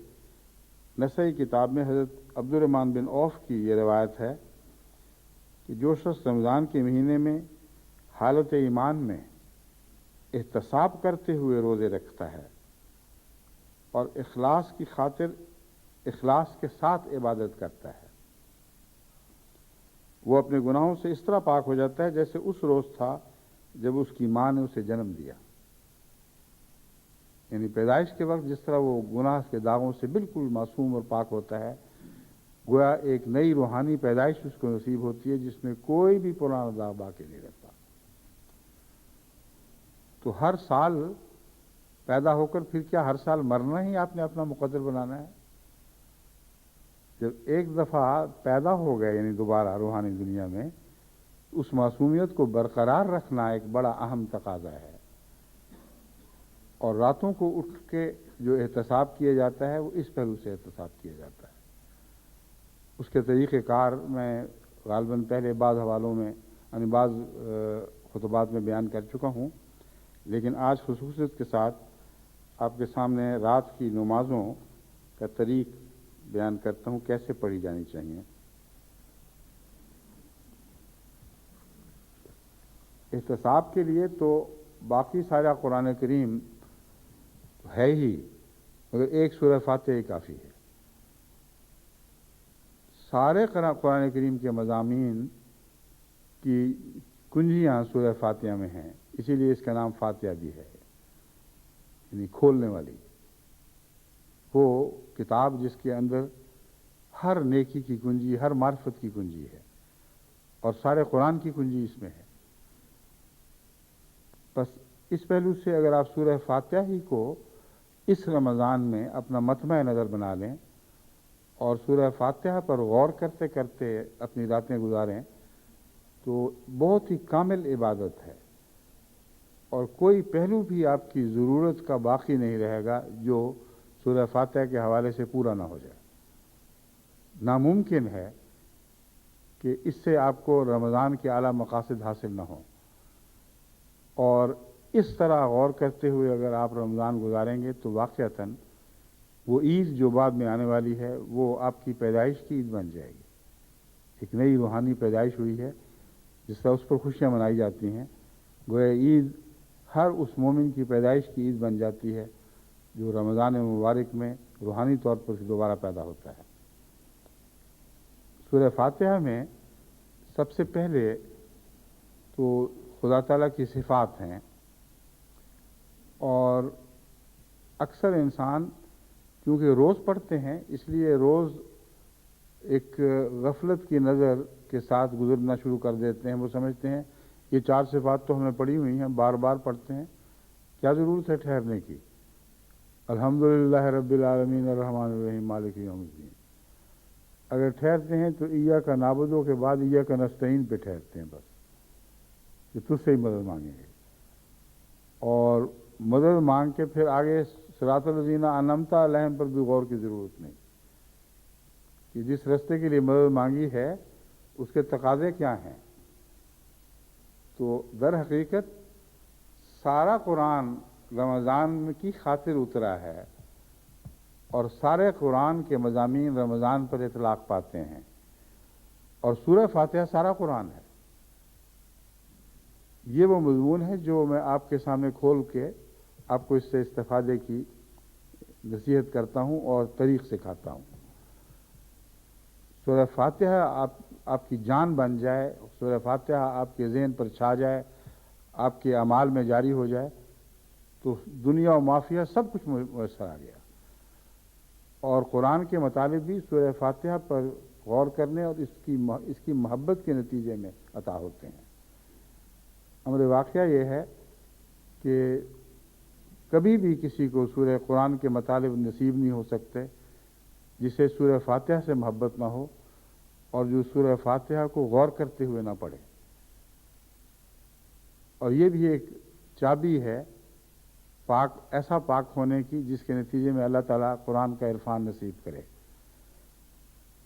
نسائی کتاب میں حضرت عبد الرحمن بن عوف کی یہ روایت ہے کہ جو شخص رمضان کے مہینے میں حالت ایمان میں احتساب کرتے ہوئے روزے رکھتا ہے اور اخلاص کی خاطر اخلاص کے ساتھ عبادت کرتا ہے، وہ اپنے گناہوں سے اس طرح پاک ہو جاتا ہے جیسے اس روز تھا جب اس کی ماں نے اسے جنم دیا۔ یعنی پیدائش کے وقت جس طرح وہ گناہ کے داغوں سے بالکل معصوم اور پاک ہوتا ہے، گویا ایک نئی روحانی پیدائش اس کو نصیب ہوتی ہے جس میں کوئی بھی پرانا داغ باقی نہیں رہتا۔ تو ہر سال پیدا ہو کر پھر کیا ہر سال مرنا ہی آپ نے اپنا مقدر بنانا ہے؟ جب ایک دفعہ پیدا ہو گئے یعنی دوبارہ روحانی دنیا میں، اس معصومیت کو برقرار رکھنا ایک بڑا اہم تقاضا ہے۔ اور راتوں کو اٹھ کے جو احتساب کیا جاتا ہے وہ اس پہلو سے احتساب کیا جاتا ہے۔ اس کے طریقہ کار میں غالباً پہلے بعض حوالوں میں یعنی بعض خطبات میں بیان کر چکا ہوں، لیکن آج خصوصیت کے ساتھ آپ کے سامنے رات کی نمازوں کا طریق بیان کرتا ہوں، کیسے پڑھی جانی چاہیے۔ احتساب کے لیے تو باقی سارا قرآن کریم ہے ہی، مگر ایک سورہ فاتحہ ہی کافی ہے۔ سارے قرآن کریم کے مضامین کی کنجیاں سورہ فاتحہ میں ہیں، اسی لیے اس کا نام فاتحہ بھی ہے، یعنی کھولنے والی۔ وہ کتاب جس کے اندر ہر نیکی کی کنجی، ہر معرفت کی کنجی ہے، اور سارے قرآن کی کنجی اس میں ہے۔ بس اس پہلو سے اگر آپ سورہ فاتحہ ہی کو اس رمضان میں اپنا مطمع نظر بنا لیں اور سورہ فاتحہ پر غور کرتے کرتے اپنی راتیں گزاریں تو بہت ہی کامل عبادت ہے، اور کوئی پہلو بھی آپ کی ضرورت کا باقی نہیں رہے گا جو سورہ فاتحہ کے حوالے سے پورا نہ ہو جائے۔ ناممکن ہے کہ اس سے آپ کو رمضان کے اعلیٰ مقاصد حاصل نہ ہوں، اور اس طرح غور کرتے ہوئے اگر آپ رمضان گزاریں گے تو واقعتاً وہ عید جو بعد میں آنے والی ہے وہ آپ کی پیدائش کی عید بن جائے گی. ایک نئی روحانی پیدائش ہوئی ہے جس طرح اس پر خوشیاں منائی جاتی ہیں، گویا عید ہر اس مومن کی پیدائش کی عید بن جاتی ہے جو رمضان مبارک میں روحانی طور پر دوبارہ پیدا ہوتا ہے. سورہ فاتحہ میں سب سے پہلے تو خدا تعالیٰ کی صفات ہیں، اور اکثر انسان کیونکہ روز پڑھتے ہیں اس لیے روز ایک غفلت کی نظر کے ساتھ گزرنا شروع کر دیتے ہیں. وہ سمجھتے ہیں یہ 4 صفات تو ہم نے پڑھی ہوئی ہیں، بار بار پڑھتے ہیں، کیا ضرورت ہے ٹھہرنے کی. الحمدللہ رب العالمین الرحمن الرحیم مالک یوم الدین. اگر ٹھہرتے ہیں تو ایاک نعبدو کے بعد ایاک نستعین پہ ٹھہرتے ہیں، بس کہ تجھ سے ہی مدد مانگیں گے، اور مدد مانگ کے پھر آگے صراط الذین انعمت علیہم پر بھی غور کی ضرورت نہیں کہ جس رستے کے لیے مدد مانگی ہے اس کے تقاضے کیا ہیں. تو در حقیقت سارا قرآن رمضان کی خاطر اترا ہے، اور سارے قرآن کے مضامین رمضان پر اطلاق پاتے ہیں، اور سورہ فاتحہ سارا قرآن ہے. یہ وہ مضمون ہے جو میں آپ کے سامنے کھول کے آپ کو اس سے استفادے کی نصیحت کرتا ہوں اور طریق سکھاتا ہوں. سورہ فاتحہ آپ کی جان بن جائے، سورہ فاتحہ آپ کے ذہن پر چھا جائے، آپ کے اعمال میں جاری ہو جائے تو دنیا و مافیہ سب کچھ میسر آ گیا. اور قرآن کے مطالب بھی سورہ فاتحہ پر غور کرنے اور اس کی محبت کے نتیجے میں عطا ہوتے ہیں. امر واقعہ یہ ہے کہ کبھی بھی کسی کو سورہ قرآن کے مطالب نصیب نہیں ہو سکتے جسے سورہ فاتحہ سے محبت نہ ہو اور جو سورہ فاتحہ کو غور کرتے ہوئے نہ پڑھے. اور یہ بھی ایک چابی ہے ایسا پاک ہونے کی جس کے نتیجے میں اللہ تعالیٰ قرآن کا عرفان نصیب کرے.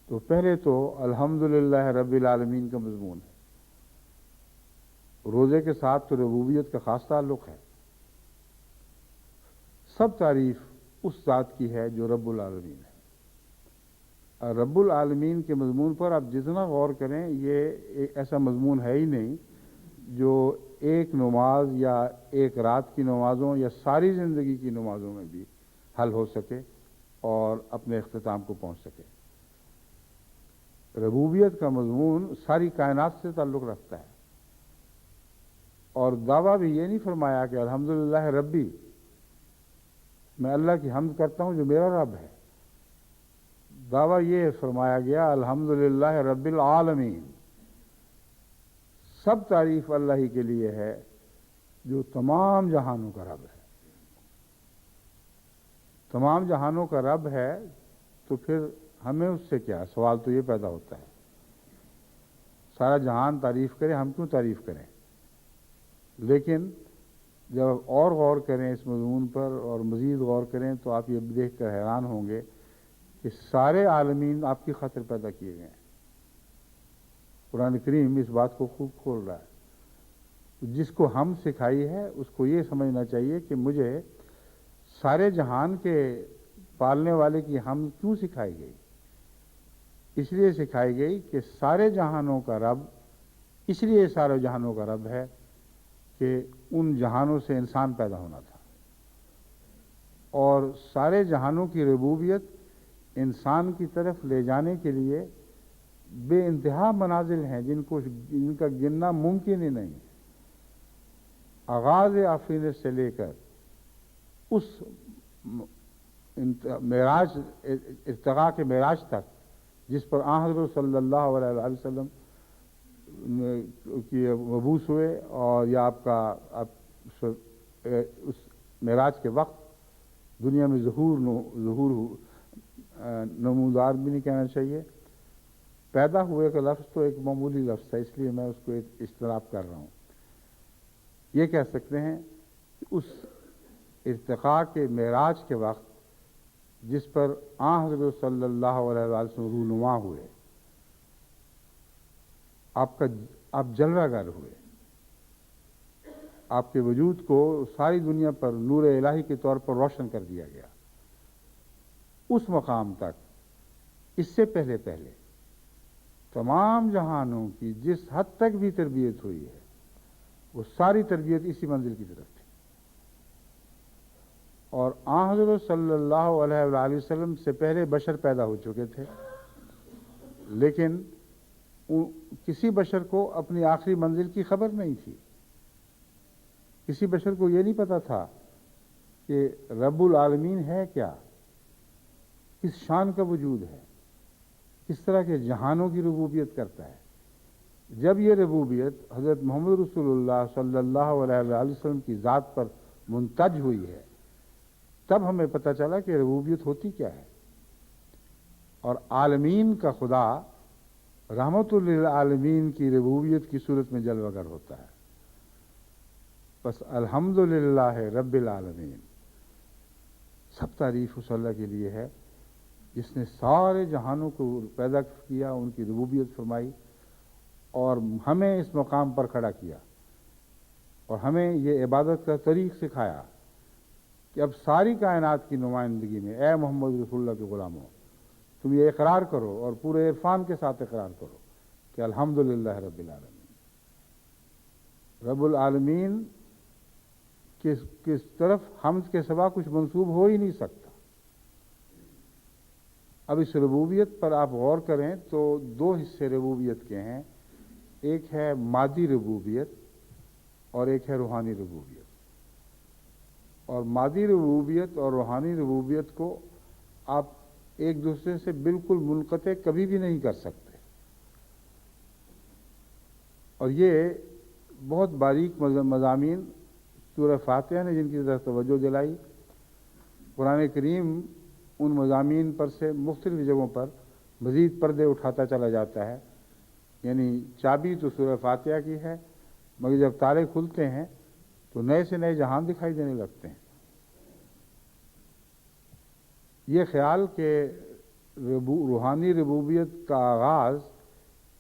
تو پہلے تو الحمدللہ رب العالمین کا مضمون ہے. روزے کے ساتھ تو ربوبیت کا خاص تعلق ہے. سب تعریف اس ذات کی ہے جو رب العالمین ہے. رب العالمین کے مضمون پر آپ جتنا غور کریں یہ ایسا مضمون ہے ہی نہیں جو ایک نماز یا ایک رات کی نمازوں یا ساری زندگی کی نمازوں میں بھی حل ہو سکے اور اپنے اختتام کو پہنچ سکے. ربوبیت کا مضمون ساری کائنات سے تعلق رکھتا ہے، اور دعویٰ بھی یہ نہیں فرمایا کہ الحمدللہ ربی، میں اللہ کی حمد کرتا ہوں جو میرا رب ہے. دعویٰ یہ فرمایا گیا الحمدللہ رب العالمین، سب تعریف اللہ ہی کے لیے ہے جو تمام جہانوں کا رب ہے. تمام جہانوں کا رب ہے تو پھر ہمیں اس سے کیا؟ سوال تو یہ پیدا ہوتا ہے، سارا جہان تعریف کرے، ہم کیوں تعریف کریں؟ لیکن جب اور غور کریں اس مضمون پر اور مزید غور کریں تو آپ یہ دیکھ کر حیران ہوں گے کہ سارے عالمین آپ کی خاطر پیدا کیے گئے ہیں. قرآن کریم اس بات کو خوب کھول رہا ہے. جس کو ہم سکھائی ہے اس کو یہ سمجھنا چاہیے کہ مجھے سارے جہان کے پالنے والے کی ہم کیوں سکھائی گئی؟ اس لیے سکھائی گئی کہ سارے جہانوں کا رب، اس لیے سارے جہانوں کا رب ہے کہ ان جہانوں سے انسان پیدا ہونا تھا، اور سارے جہانوں کی ربوبیت انسان کی طرف لے جانے کے لیے بے انتہا منازل ہیں جن کا گننا ممکن ہی نہیں. آغاز آفرینت سے لے کر اس معراج، ارتقاء کے معراج تک جس پر آن حضرت صلی اللہ علیہ وسلم کی مبعوث ہوئے، اور یا اس معراج کے وقت دنیا میں ظہور نمودار بھی نہیں کہنا چاہیے، پیدا ہوئے کا لفظ تو ایک معمولی لفظ ہے، اس لیے میں اس کو اجتناب کر رہا ہوں. یہ کہہ سکتے ہیں کہ اس ارتقاء کے معراج کے وقت جس پر آن حضرت صلی اللہ علیہ وسلم رونما ہوئے، آپ جلوہ گر ہوئے، آپ کے وجود کو ساری دنیا پر نور الہی کے طور پر روشن کر دیا گیا. اس مقام تک اس سے پہلے تمام جہانوں کی جس حد تک بھی تربیت ہوئی ہے وہ ساری تربیت اسی منزل کی طرف تھی. اور آن حضرت صلی اللہ علیہ وآلہ وسلم سے پہلے بشر پیدا ہو چکے تھے، لیکن کسی بشر کو اپنی آخری منزل کی خبر نہیں تھی. کسی بشر کو یہ نہیں پتا تھا کہ رب العالمین ہے کیا، کس شان کا وجود ہے، کس طرح کے جہانوں کی ربوبیت کرتا ہے. جب یہ ربوبیت حضرت محمد رسول اللہ صلی اللہ علیہ وآلہ وسلم کی ذات پر منتج ہوئی ہے، تب ہمیں پتہ چلا کہ ربوبیت ہوتی کیا ہے. اور عالمین کا خدا رحمت للعالمین کی ربوبیت کی صورت میں جلوہ گر ہوتا ہے. بس الحمدللہ رب العالمین، سب تعریف اس اللہ کے لیے ہے جس نے سارے جہانوں کو پیدا کیا، ان کی ربوبیت فرمائی اور ہمیں اس مقام پر کھڑا کیا اور ہمیں یہ عبادت کا طریق سکھایا کہ اب ساری کائنات کی نمائندگی میں اے محمد رسول اللہ کے غلاموں تم یہ اقرار کرو اور پورے عرفان کے ساتھ اقرار کرو کہ الحمدللہ رب العالمین. رب العالمین کس طرف حمد کے سوا کچھ منسوب ہو ہی نہیں سکتا. اب اس ربوبیت پر آپ غور کریں تو دو حصے ربوبیت کے ہیں، ایک ہے مادی ربوبیت اور ایک ہے روحانی ربوبیت. اور مادی ربوبیت اور روحانی ربوبیت کو آپ ایک دوسرے سے بالکل منقطع کبھی بھی نہیں کر سکتے. اور یہ بہت باریک مضامین سورہ فاتحہ نے جن کی طرف توجہ دلائی. قرآن کریم ان مضامین پر سے مختلف جگہوں پر مزید پردے اٹھاتا چلا جاتا ہے. یعنی چابی تو سورہ فاتحہ کی ہے، مگر جب تالے کھلتے ہیں تو نئے سے نئے جہان دکھائی دینے لگتے ہیں. یہ خیال کہ روحانی ربوبیت کا آغاز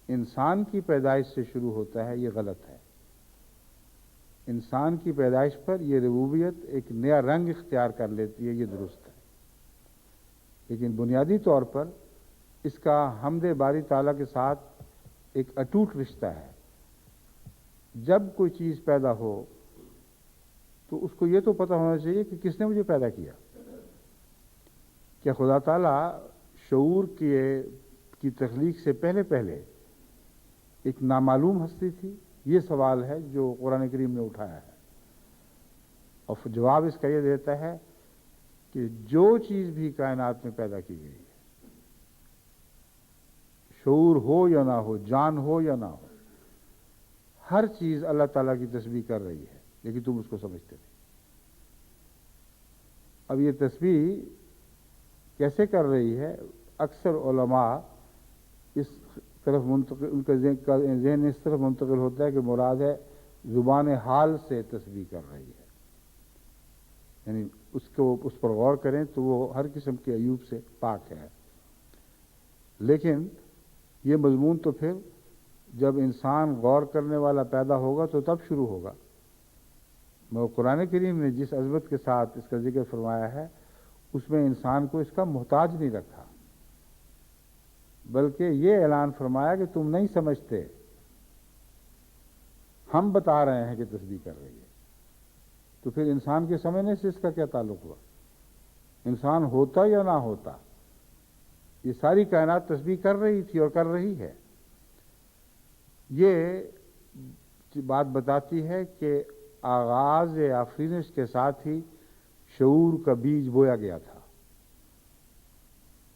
انسان کی پیدائش سے شروع ہوتا ہے، یہ غلط ہے. انسان کی پیدائش پر یہ ربوبیت ایک نیا رنگ اختیار کر لیتی ہے، یہ درست ہے. لیکن بنیادی طور پر اس کا حمد باری تعالیٰ کے ساتھ ایک اٹوٹ رشتہ ہے. جب کوئی چیز پیدا ہو تو اس کو یہ تو پتہ ہونا چاہیے کہ کس نے مجھے پیدا کیا. کیا خدا تعالیٰ شعور کی تخلیق سے پہلے ایک نامعلوم ہستی تھی؟ یہ سوال ہے جو قرآن کریم نے اٹھایا ہے. اور جواب اس کا یہ دیتا ہے کہ جو چیز بھی کائنات میں پیدا کی گئی ہے، شعور ہو یا نہ ہو، جان ہو یا نہ ہو، ہر چیز اللہ تعالیٰ کی تسبیح کر رہی ہے، لیکن تم اس کو سمجھتے نہیں. اب یہ تسبیح کیسے کر رہی ہے؟ اکثر علماء اس طرف منتقل، ان کا ذہن اس طرف منتقل ہوتا ہے کہ مراد ہے زبان حال سے تسبیح کر رہی ہے. یعنی اس پر غور کریں تو وہ ہر قسم کے عیوب سے پاک ہے. لیکن یہ مضمون تو پھر جب انسان غور کرنے والا پیدا ہوگا تو تب شروع ہوگا. مگر قرآن کریم نے جس عظمت کے ساتھ اس کا ذکر فرمایا ہے اس میں انسان کو اس کا محتاج نہیں رکھا، بلکہ یہ اعلان فرمایا کہ تم نہیں سمجھتے، ہم بتا رہے ہیں کہ تسبیح کر رہی ہے. تو پھر انسان کے سمجھنے سے اس کا کیا تعلق ہوا؟ انسان ہوتا یا نہ ہوتا، یہ ساری کائنات تسبیح کر رہی تھی اور کر رہی ہے. یہ بات بتاتی ہے کہ آغاز آفرینش کے ساتھ ہی شعور کا بیج بویا گیا تھا.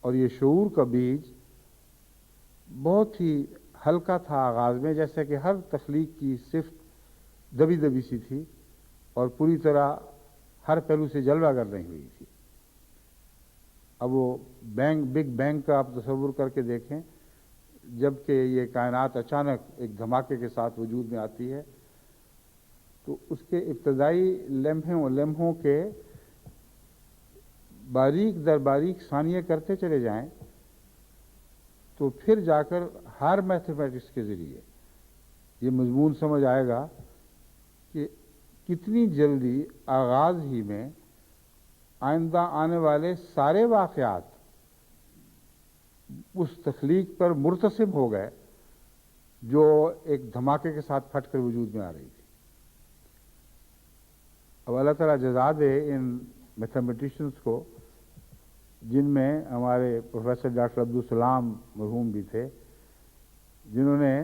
اور یہ شعور کا بیج بہت ہی ہلکا تھا آغاز میں، جیسے کہ ہر تخلیق کی صفت دبی دبی سی تھی اور پوری طرح ہر پہلو سے جلوہ گر نہیں ہوئی تھی. اب وہ بگ بینگ کا آپ تصور کر کے دیکھیں، جب کہ یہ کائنات اچانک ایک دھماکے کے ساتھ وجود میں آتی ہے تو اس کے ابتدائی لمحوں کے باریک در باریک ثانیے کرتے چلے جائیں تو پھر جا کر ہر میتھمیٹکس کے ذریعے یہ مضمون سمجھ آئے گا کہ کتنی جلدی آغاز ہی میں آئندہ آنے والے سارے واقعات اس تخلیق پر مرتسم ہو گئے جو ایک دھماکے کے ساتھ پھٹ کر وجود میں آ رہی تھی۔ اب اللہ تعالیٰ جزا دے ان میتھمیٹیشنز کو، جن میں ہمارے پروفیسر ڈاکٹر عبدالسلام مرحوم بھی تھے، جنہوں نے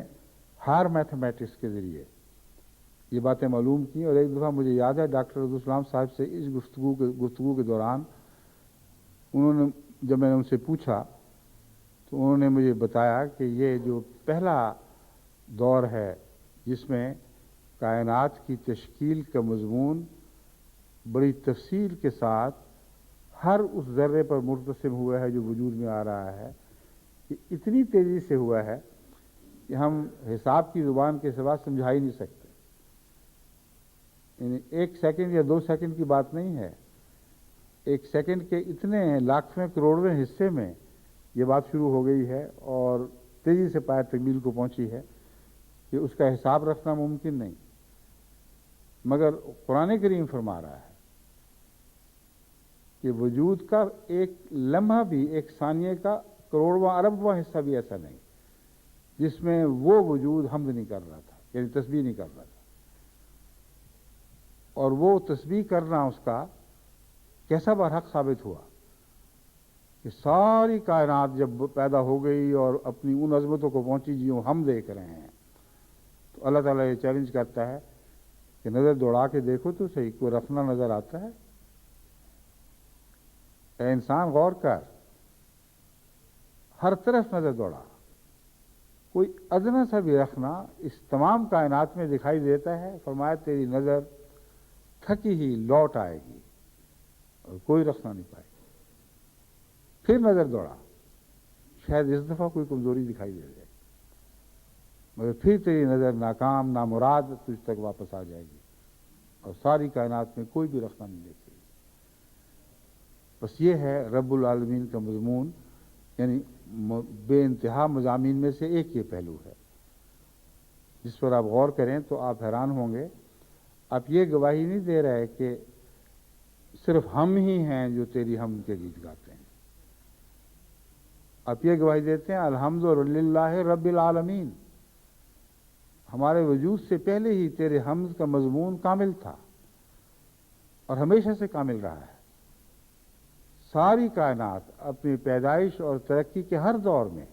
ہر میتھمیٹکس کے ذریعے یہ باتیں معلوم کی۔ اور ایک دفعہ مجھے یاد ہے ڈاکٹر عبدالسلام صاحب سے اس گفتگو کے دوران جب میں نے ان سے پوچھا تو انہوں نے مجھے بتایا کہ یہ جو پہلا دور ہے جس میں کائنات کی تشکیل کا مضمون بڑی تفصیل کے ساتھ ہر اس ذرے پر مرتسم ہوا ہے جو وجود میں آ رہا ہے، کہ اتنی تیزی سے ہوا ہے کہ ہم حساب کی زبان کے سوا سمجھا ہی نہیں سکتے۔ یعنی 1 سیکنڈ یا 2 سیکنڈ کی بات نہیں ہے، 1 سیکنڈ کے اتنے لاکھویں کروڑویں حصے میں یہ بات شروع ہو گئی ہے اور تیزی سے پایہ تکمیل کو پہنچی ہے کہ اس کا حساب رکھنا ممکن نہیں۔ مگر قرآن کریم فرما رہا ہے کہ وجود کا ایک لمحہ بھی، ایک ثانیے کا کروڑواں اربواں حصہ بھی ایسا نہیں جس میں وہ وجود حمد نہیں کر رہا تھا، یعنی تسبیح نہیں کر رہا تھا۔ اور وہ تسبیح کرنا اس کا کیسا برحق ثابت ہوا کہ ساری کائنات جب پیدا ہو گئی اور اپنی ان عظمتوں کو پہنچی جو ہم دیکھ رہے ہیں، تو اللہ تعالیٰ یہ چیلنج کرتا ہے کہ نظر دوڑا کے دیکھو تو صحیح، کوئی رفنا نظر آتا ہے؟ اے انسان غور کر، ہر طرف نظر دوڑا، کوئی ادنا سا بھی رکھنا اس تمام کائنات میں دکھائی دیتا ہے؟ فرمایا تیری نظر تھکی ہی لوٹ آئے گی اور کوئی رکھنا نہیں پائے گی۔ پھر نظر دوڑا، شاید اس دفعہ کوئی کمزوری دکھائی دے جائے، مگر پھر تیری نظر ناکام نامراد تجھ تک واپس آ جائے گی اور ساری کائنات میں کوئی بھی رکھنا نہیں دیکھے گی۔ بس یہ ہے رب العالمین کا مضمون، یعنی بے انتہا مضامین میں سے ایک یہ پہلو ہے جس پر آپ غور کریں تو آپ حیران ہوں گے۔ آپ یہ گواہی نہیں دے رہے کہ صرف ہم ہی ہیں جو تیری حمد کے گیت گاتے ہیں، آپ یہ گواہی دیتے ہیں الحمدللہ رب العالمین، ہمارے وجود سے پہلے ہی تیرے حمد کا مضمون کامل تھا اور ہمیشہ سے کامل رہا ہے۔ ساری کائنات اپنی پیدائش اور ترقی کے ہر دور میں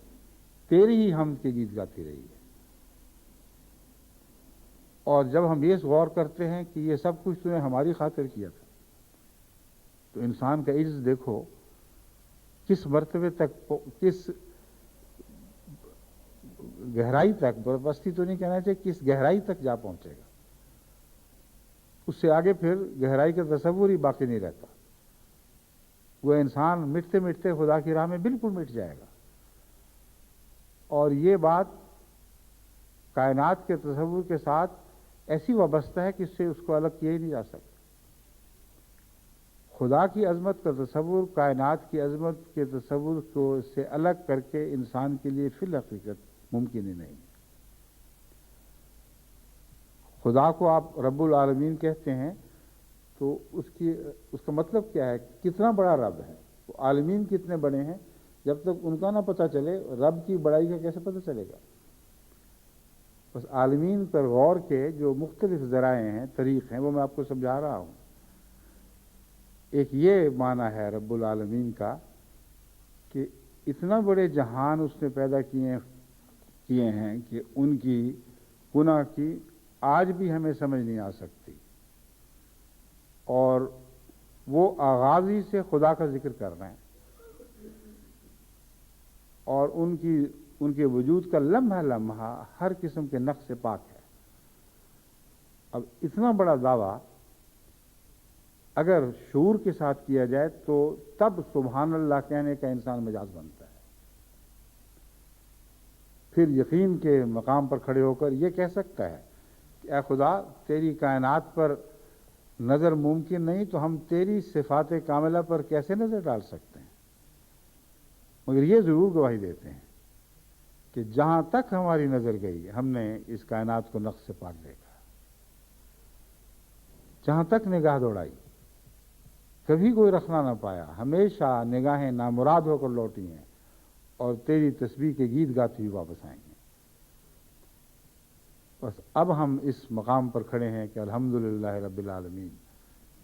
تیری ہی حمد کے گیت گاتی رہی ہے۔ اور جب ہم یہ غور کرتے ہیں کہ یہ سب کچھ تو نے ہماری خاطر کیا تھا، تو انسان کا عجز دیکھو کس مرتبے تک، کس گہرائی تک، بستی تو نہیں کہنا چاہیے، کس گہرائی تک جا پہنچے گا۔ اس سے آگے پھر گہرائی کا تصور ہی باقی نہیں رہتا، وہ انسان مٹتے مٹتے خدا کی راہ میں بالکل مٹ جائے گا۔ اور یہ بات کائنات کے تصور کے ساتھ ایسی وابستہ ہے کہ اس سے اس کو الگ کیا ہی نہیں جا سکتا۔ خدا کی عظمت کا تصور کائنات کی عظمت کے تصور کو سے الگ کر کے انسان کے لیے فی الحقیقت ممکن ہی نہیں۔ خدا کو آپ رب العالمین کہتے ہیں تو اس کا مطلب کیا ہے؟ کتنا بڑا رب ہے؟ وہ عالمین کتنے بڑے ہیں؟ جب تک ان کا نہ پتہ چلے رب کی بڑائی کا کیسے پتہ چلے گا؟ بس عالمین پر غور کے جو مختلف ذرائع ہیں، طریق ہیں، وہ میں آپ کو سمجھا رہا ہوں۔ ایک یہ معنی ہے رب العالمین کا کہ اتنا بڑے جہان اس نے پیدا کیے ہیں کہ ان کی گناہ کی آج بھی ہمیں سمجھ نہیں آ سکتی، اور وہ آغاز ہی سے خدا کا ذکر کر رہے ہیں، اور ان کے وجود کا لمحہ لمحہ ہر قسم کے نقص سے پاک ہے۔ اب اتنا بڑا دعویٰ اگر شعور کے ساتھ کیا جائے تو تب سبحان اللہ کہنے کا انسان مجاز بنتا ہے۔ پھر یقین کے مقام پر کھڑے ہو کر یہ کہہ سکتا ہے کہ اے خدا تیری کائنات پر نظر ممکن نہیں تو ہم تیری صفات کاملہ پر کیسے نظر ڈال سکتے ہیں؟ مگر یہ ضرور گواہی دیتے ہیں کہ جہاں تک ہماری نظر گئی ہم نے اس کائنات کو نقص سے پاک دیکھا، جہاں تک نگاہ دوڑائی کبھی کوئی رکھنا نہ پایا، ہمیشہ نگاہیں نامراد ہو کر لوٹی ہیں اور تیری تسبیح کے گیت گاتے ہوئے واپس آئیں گے۔ بس اب ہم اس مقام پر کھڑے ہیں کہ الحمدللہ رب العالمین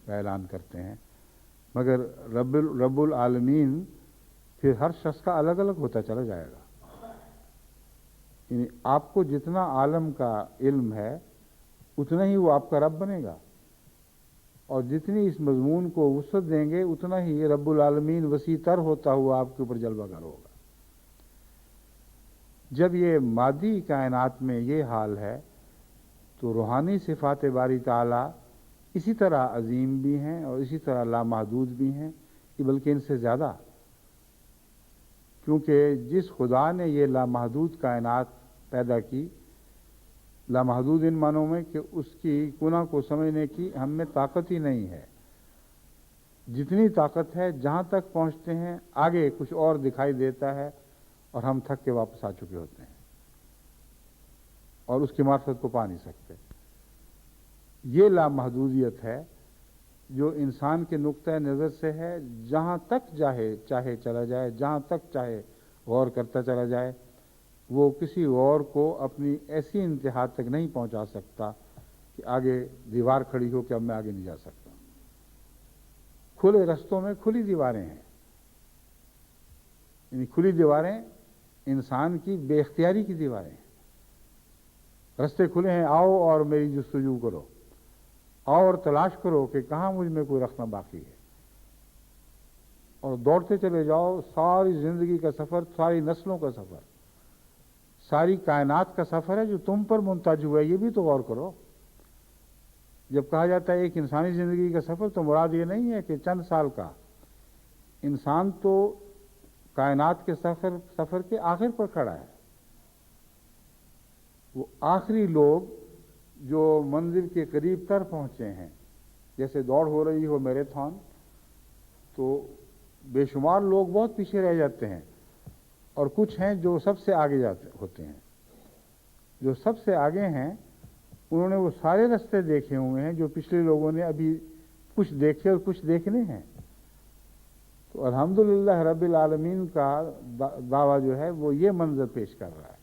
کا اعلان کرتے ہیں، مگر رب العالمین پھر ہر شخص کا الگ الگ ہوتا چلا جائے گا۔ یعنی آپ کو جتنا عالم کا علم ہے اتنا ہی وہ آپ کا رب بنے گا، اور جتنی اس مضمون کو وسعت دیں گے اتنا ہی رب العالمین وسیع تر ہوتا ہوا آپ کے اوپر جلوہ گر ہوگا۔ جب یہ مادی کائنات میں یہ حال ہے تو روحانی صفات باری تعالیٰ اسی طرح عظیم بھی ہیں اور اسی طرح لامحدود بھی ہیں، کہ بلکہ ان سے زیادہ، کیونکہ جس خدا نے یہ لامحدود کائنات پیدا کی، لامحدود ان معنوں میں کہ اس کی کنہ کو سمجھنے کی ہم میں طاقت ہی نہیں ہے، جتنی طاقت ہے جہاں تک پہنچتے ہیں آگے کچھ اور دکھائی دیتا ہے اور ہم تھک کے واپس آ چکے ہوتے ہیں اور اس کی معرفت کو پا نہیں سکتے۔ یہ لامحدودیت ہے جو انسان کے نقطۂ نظر سے ہے، جہاں تک چاہے چلا جائے، جہاں تک چاہے غور کرتا چلا جائے، وہ کسی غور کو اپنی ایسی انتہا تک نہیں پہنچا سکتا کہ آگے دیوار کھڑی ہو کہ اب میں آگے نہیں جا سکتا۔ کھلے رستوں میں کھلی دیواریں ہیں، یعنی کھلی دیواریں انسان کی بے اختیاری کی دیواریں ہیں۔ رستے کھلے ہیں، آؤ اور میری جستجو کرو، آؤ اور تلاش کرو کہ کہاں مجھ میں کوئی رکھنا باقی ہے، اور دوڑتے چلے جاؤ۔ ساری زندگی کا سفر، ساری نسلوں کا سفر، ساری کائنات کا سفر ہے جو تم پر منتج ہوا ہے، یہ بھی تو غور کرو۔ جب کہا جاتا ہے ایک انسانی زندگی کا سفر تو مراد یہ نہیں ہے کہ چند سال کا، انسان تو کائنات کے سفر کے آخر پر کھڑا ہے۔ وہ آخری لوگ جو منزل کے قریب تر پہنچے ہیں، جیسے دوڑ ہو رہی ہو میراتھن، تو بے شمار لوگ بہت پیچھے رہ جاتے ہیں، اور کچھ ہیں جو سب سے آگے جاتے ہوتے ہیں۔ جو سب سے آگے ہیں انہوں نے وہ سارے راستے دیکھے ہوئے ہیں جو پچھلے لوگوں نے ابھی کچھ دیکھے اور کچھ دیکھنے ہیں۔ تو الحمدللہ رب العالمین کا دعویٰ جو ہے وہ یہ منظر پیش کر رہا ہے۔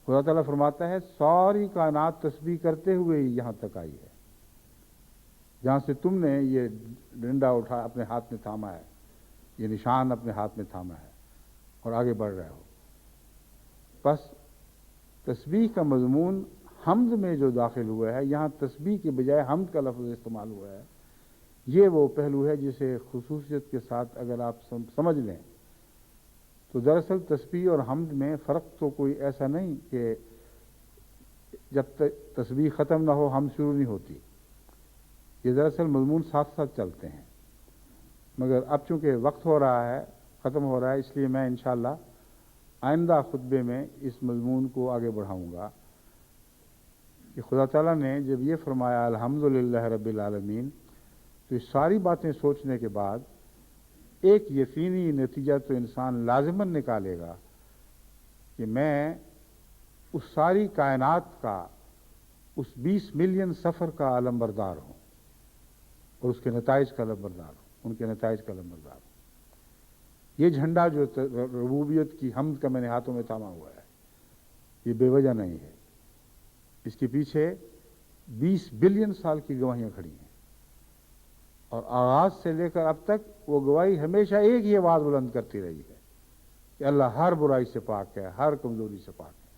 خدا تعالیٰ فرماتا ہے ساری کائنات تسبیح کرتے ہوئے ہی یہاں تک آئی ہے، جہاں سے تم نے یہ ڈنڈا اٹھا اپنے ہاتھ میں تھاما ہے، یہ نشان اپنے ہاتھ میں تھاما ہے اور آگے بڑھ رہے ہو۔ بس تسبیح کا مضمون حمد میں جو داخل ہوا ہے، یہاں تسبیح کے بجائے حمد کا لفظ استعمال ہوا ہے، یہ وہ پہلو ہے جسے خصوصیت کے ساتھ اگر آپ سمجھ لیں تو دراصل تسبیح اور حمد میں فرق تو کوئی ایسا نہیں کہ جب تک تسبیح ختم نہ ہو حمد شروع نہیں ہوتی۔ یہ دراصل مضمون ساتھ ساتھ چلتے ہیں، مگر اب چونکہ وقت ہو رہا ہے، ختم ہو رہا ہے، اس لیے میں انشاءاللہ آئندہ خطبے میں اس مضمون کو آگے بڑھاؤں گا کہ خدا تعالیٰ نے جب یہ فرمایا الحمدللہ رب العالمین، تو یہ ساری باتیں سوچنے کے بعد ایک یقینی نتیجہ تو انسان لازماً نکالے گا کہ میں اس ساری کائنات کا، اس 20 ملین سفر کا علمبردار ہوں اور اس کے نتائج کا علمبردار ہوں، ان کے نتائج کا علمبردار ہوں۔ یہ جھنڈا جو ربوبیت کی حمد کا میں نے ہاتھوں میں تھاما ہوا ہے، یہ بے وجہ نہیں ہے، اس کے پیچھے 20 بلین سال کی گواہیاں کھڑی ہیں، اور آغاز سے لے کر اب تک وہ گواہی ہمیشہ ایک ہی آواز بلند کرتی رہی ہے کہ اللہ ہر برائی سے پاک ہے، ہر کمزوری سے پاک ہے۔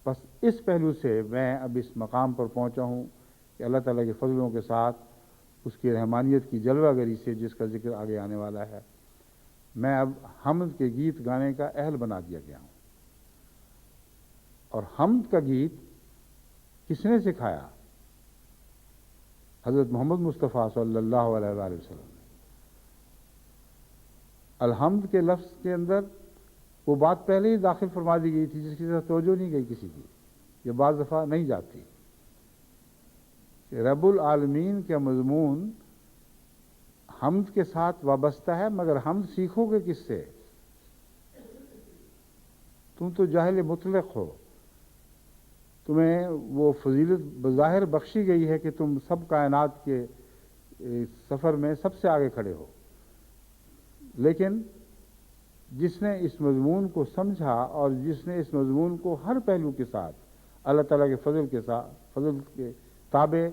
بس اس پہلو سے میں اب اس مقام پر پہنچا ہوں کہ اللہ تعالیٰ کے فضلوں کے ساتھ اس کی رحمانیت کی جلوہ گری سے، جس کا ذکر آگے آنے والا ہے، میں اب حمد کے گیت گانے کا اہل بنا دیا گیا ہوں۔ اور حمد کا گیت کس نے سکھایا؟ حضرت محمد مصطفیٰ صلی اللہ علیہ وآلہ وسلم نے۔ الحمد کے لفظ کے اندر وہ بات پہلے ہی داخل فرما دی گئی تھی جس کی طرف توجہ نہیں گئی کسی کی، یہ بعض دفعہ نہیں جاتی کہ رب العالمین کا مضمون حمد کے ساتھ وابستہ ہے، مگر حمد سیکھو گے کس سے؟ تم تو جاہل مطلق ہو، تمہیں وہ فضیلت بظاہر بخشی گئی ہے کہ تم سب کائنات کے سفر میں سب سے آگے کھڑے ہو، لیکن جس نے اس مضمون کو سمجھا اور جس نے اس مضمون کو ہر پہلو کے ساتھ اللہ تعالیٰ کے فضل کے تابع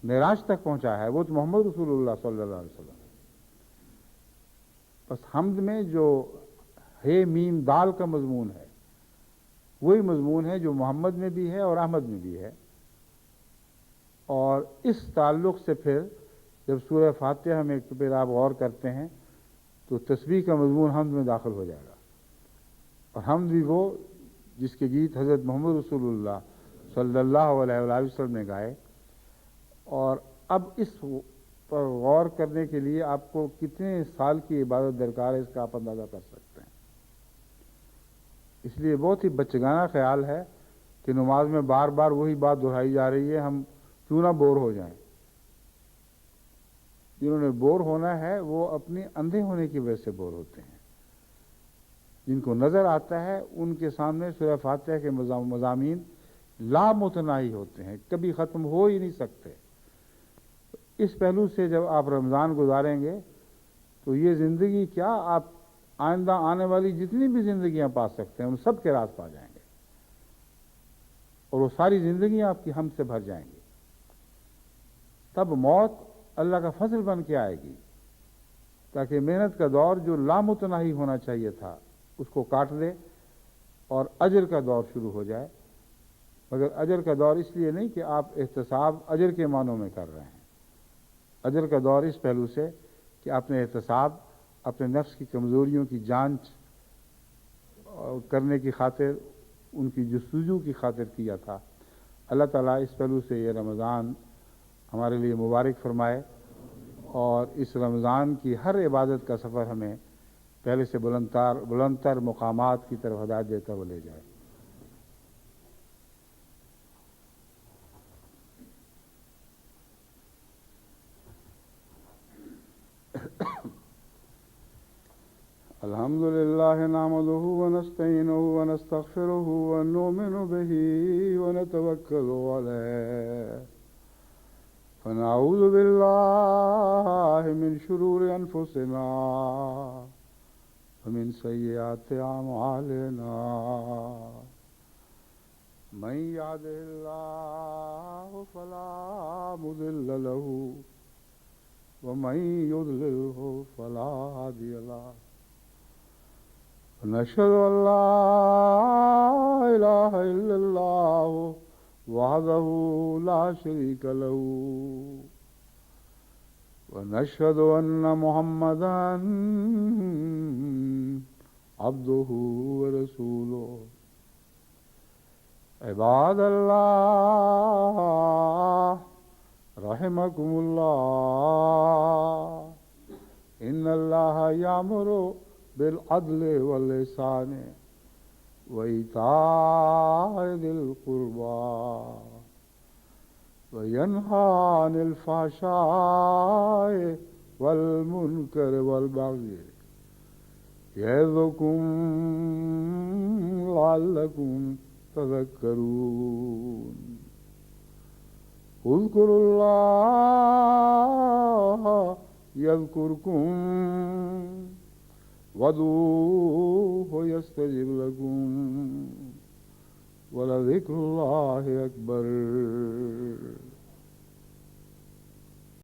معراج تک پہنچا ہے، وہ تو محمد رسول اللہ صلی اللہ علیہ وسلم۔ بس حمد میں جو ہے میم دال کا مضمون ہے، وہی مضمون ہے جو محمد میں بھی ہے اور احمد میں بھی ہے۔ اور اس تعلق سے پھر جب سورہ فاتحہ میں پھر آپ غور کرتے ہیں تو تسبیح کا مضمون حمد میں داخل ہو جائے گا، اور حمد بھی وہ جس کے گیت حضرت محمد رسول اللہ صلی اللہ علیہ وآلہ وسلم نے گائے۔ اور اب اس پر غور کرنے کے لیے آپ کو کتنے سال کی عبادت درکار ہے، اس کا آپ اندازہ کر سکتے ہیں۔ اس لیے بہت ہی بچگانہ خیال ہے کہ نماز میں بار بار وہی بات دہرائی جا رہی ہے، ہم کیوں نہ بور ہو جائیں۔ جنہوں نے بور ہونا ہے وہ اپنے اندھے ہونے کی وجہ سے بور ہوتے ہیں۔ جن کو نظر آتا ہے ان کے سامنے سورہ فاتحہ کے مضامین لامتناہی ہوتے ہیں، کبھی ختم ہو ہی نہیں سکتے۔ اس پہلو سے جب آپ رمضان گزاریں گے تو یہ زندگی کیا، آپ آئندہ آنے والی جتنی بھی زندگیاں پا سکتے ہیں ان سب کے راز پا جائیں گے، اور وہ ساری زندگیاں آپ کی ہم سے بھر جائیں گی۔ تب موت اللہ کا فضل بن کے آئے گی، تاکہ محنت کا دور جو لامتناہی ہونا چاہیے تھا اس کو کاٹ دے اور اجر کا دور شروع ہو جائے۔ مگر اجر کا دور اس لیے نہیں کہ آپ احتساب اجر کے معنوں میں کر رہے ہیں، اجر کا دور اس پہلو سے کہ آپ نے احتساب اپنے نفس کی کمزوریوں کی جانچ کرنے کی خاطر، ان کی جستجو کی خاطر کیا تھا۔ اللہ تعالیٰ اس پہلو سے یہ رمضان ہمارے لیے مبارک فرمائے، اور اس رمضان کی ہر عبادت کا سفر ہمیں پہلے سے بلندتر مقامات کی طرف ہدایت دیتا ہوا لے جائے۔ الحمد لله نحمده ونستعينه ونستغفره ونؤمن به ونتوكل عليه، فنعوذ بالله من شرور أنفسنا ومن سيئات أعمالنا، من يهده الله فلا مضل له ومن يضلله فلا هادي له، ونشهد أن لا إله إلا الله وحده لا شريك له، ونشهد أن محمدا عبده ورسوله۔ عباد الله رحمكم الله، إن الله يأمر بالعدل والإحسان وإيتاء ذي القربى وينهى عن الفحشاء والمنكر والبغي يعظكم لعلكم تذكرون۔ اذكروا الله يذكركم وادعوه يستجب لكم، ولذكر الله أكبر۔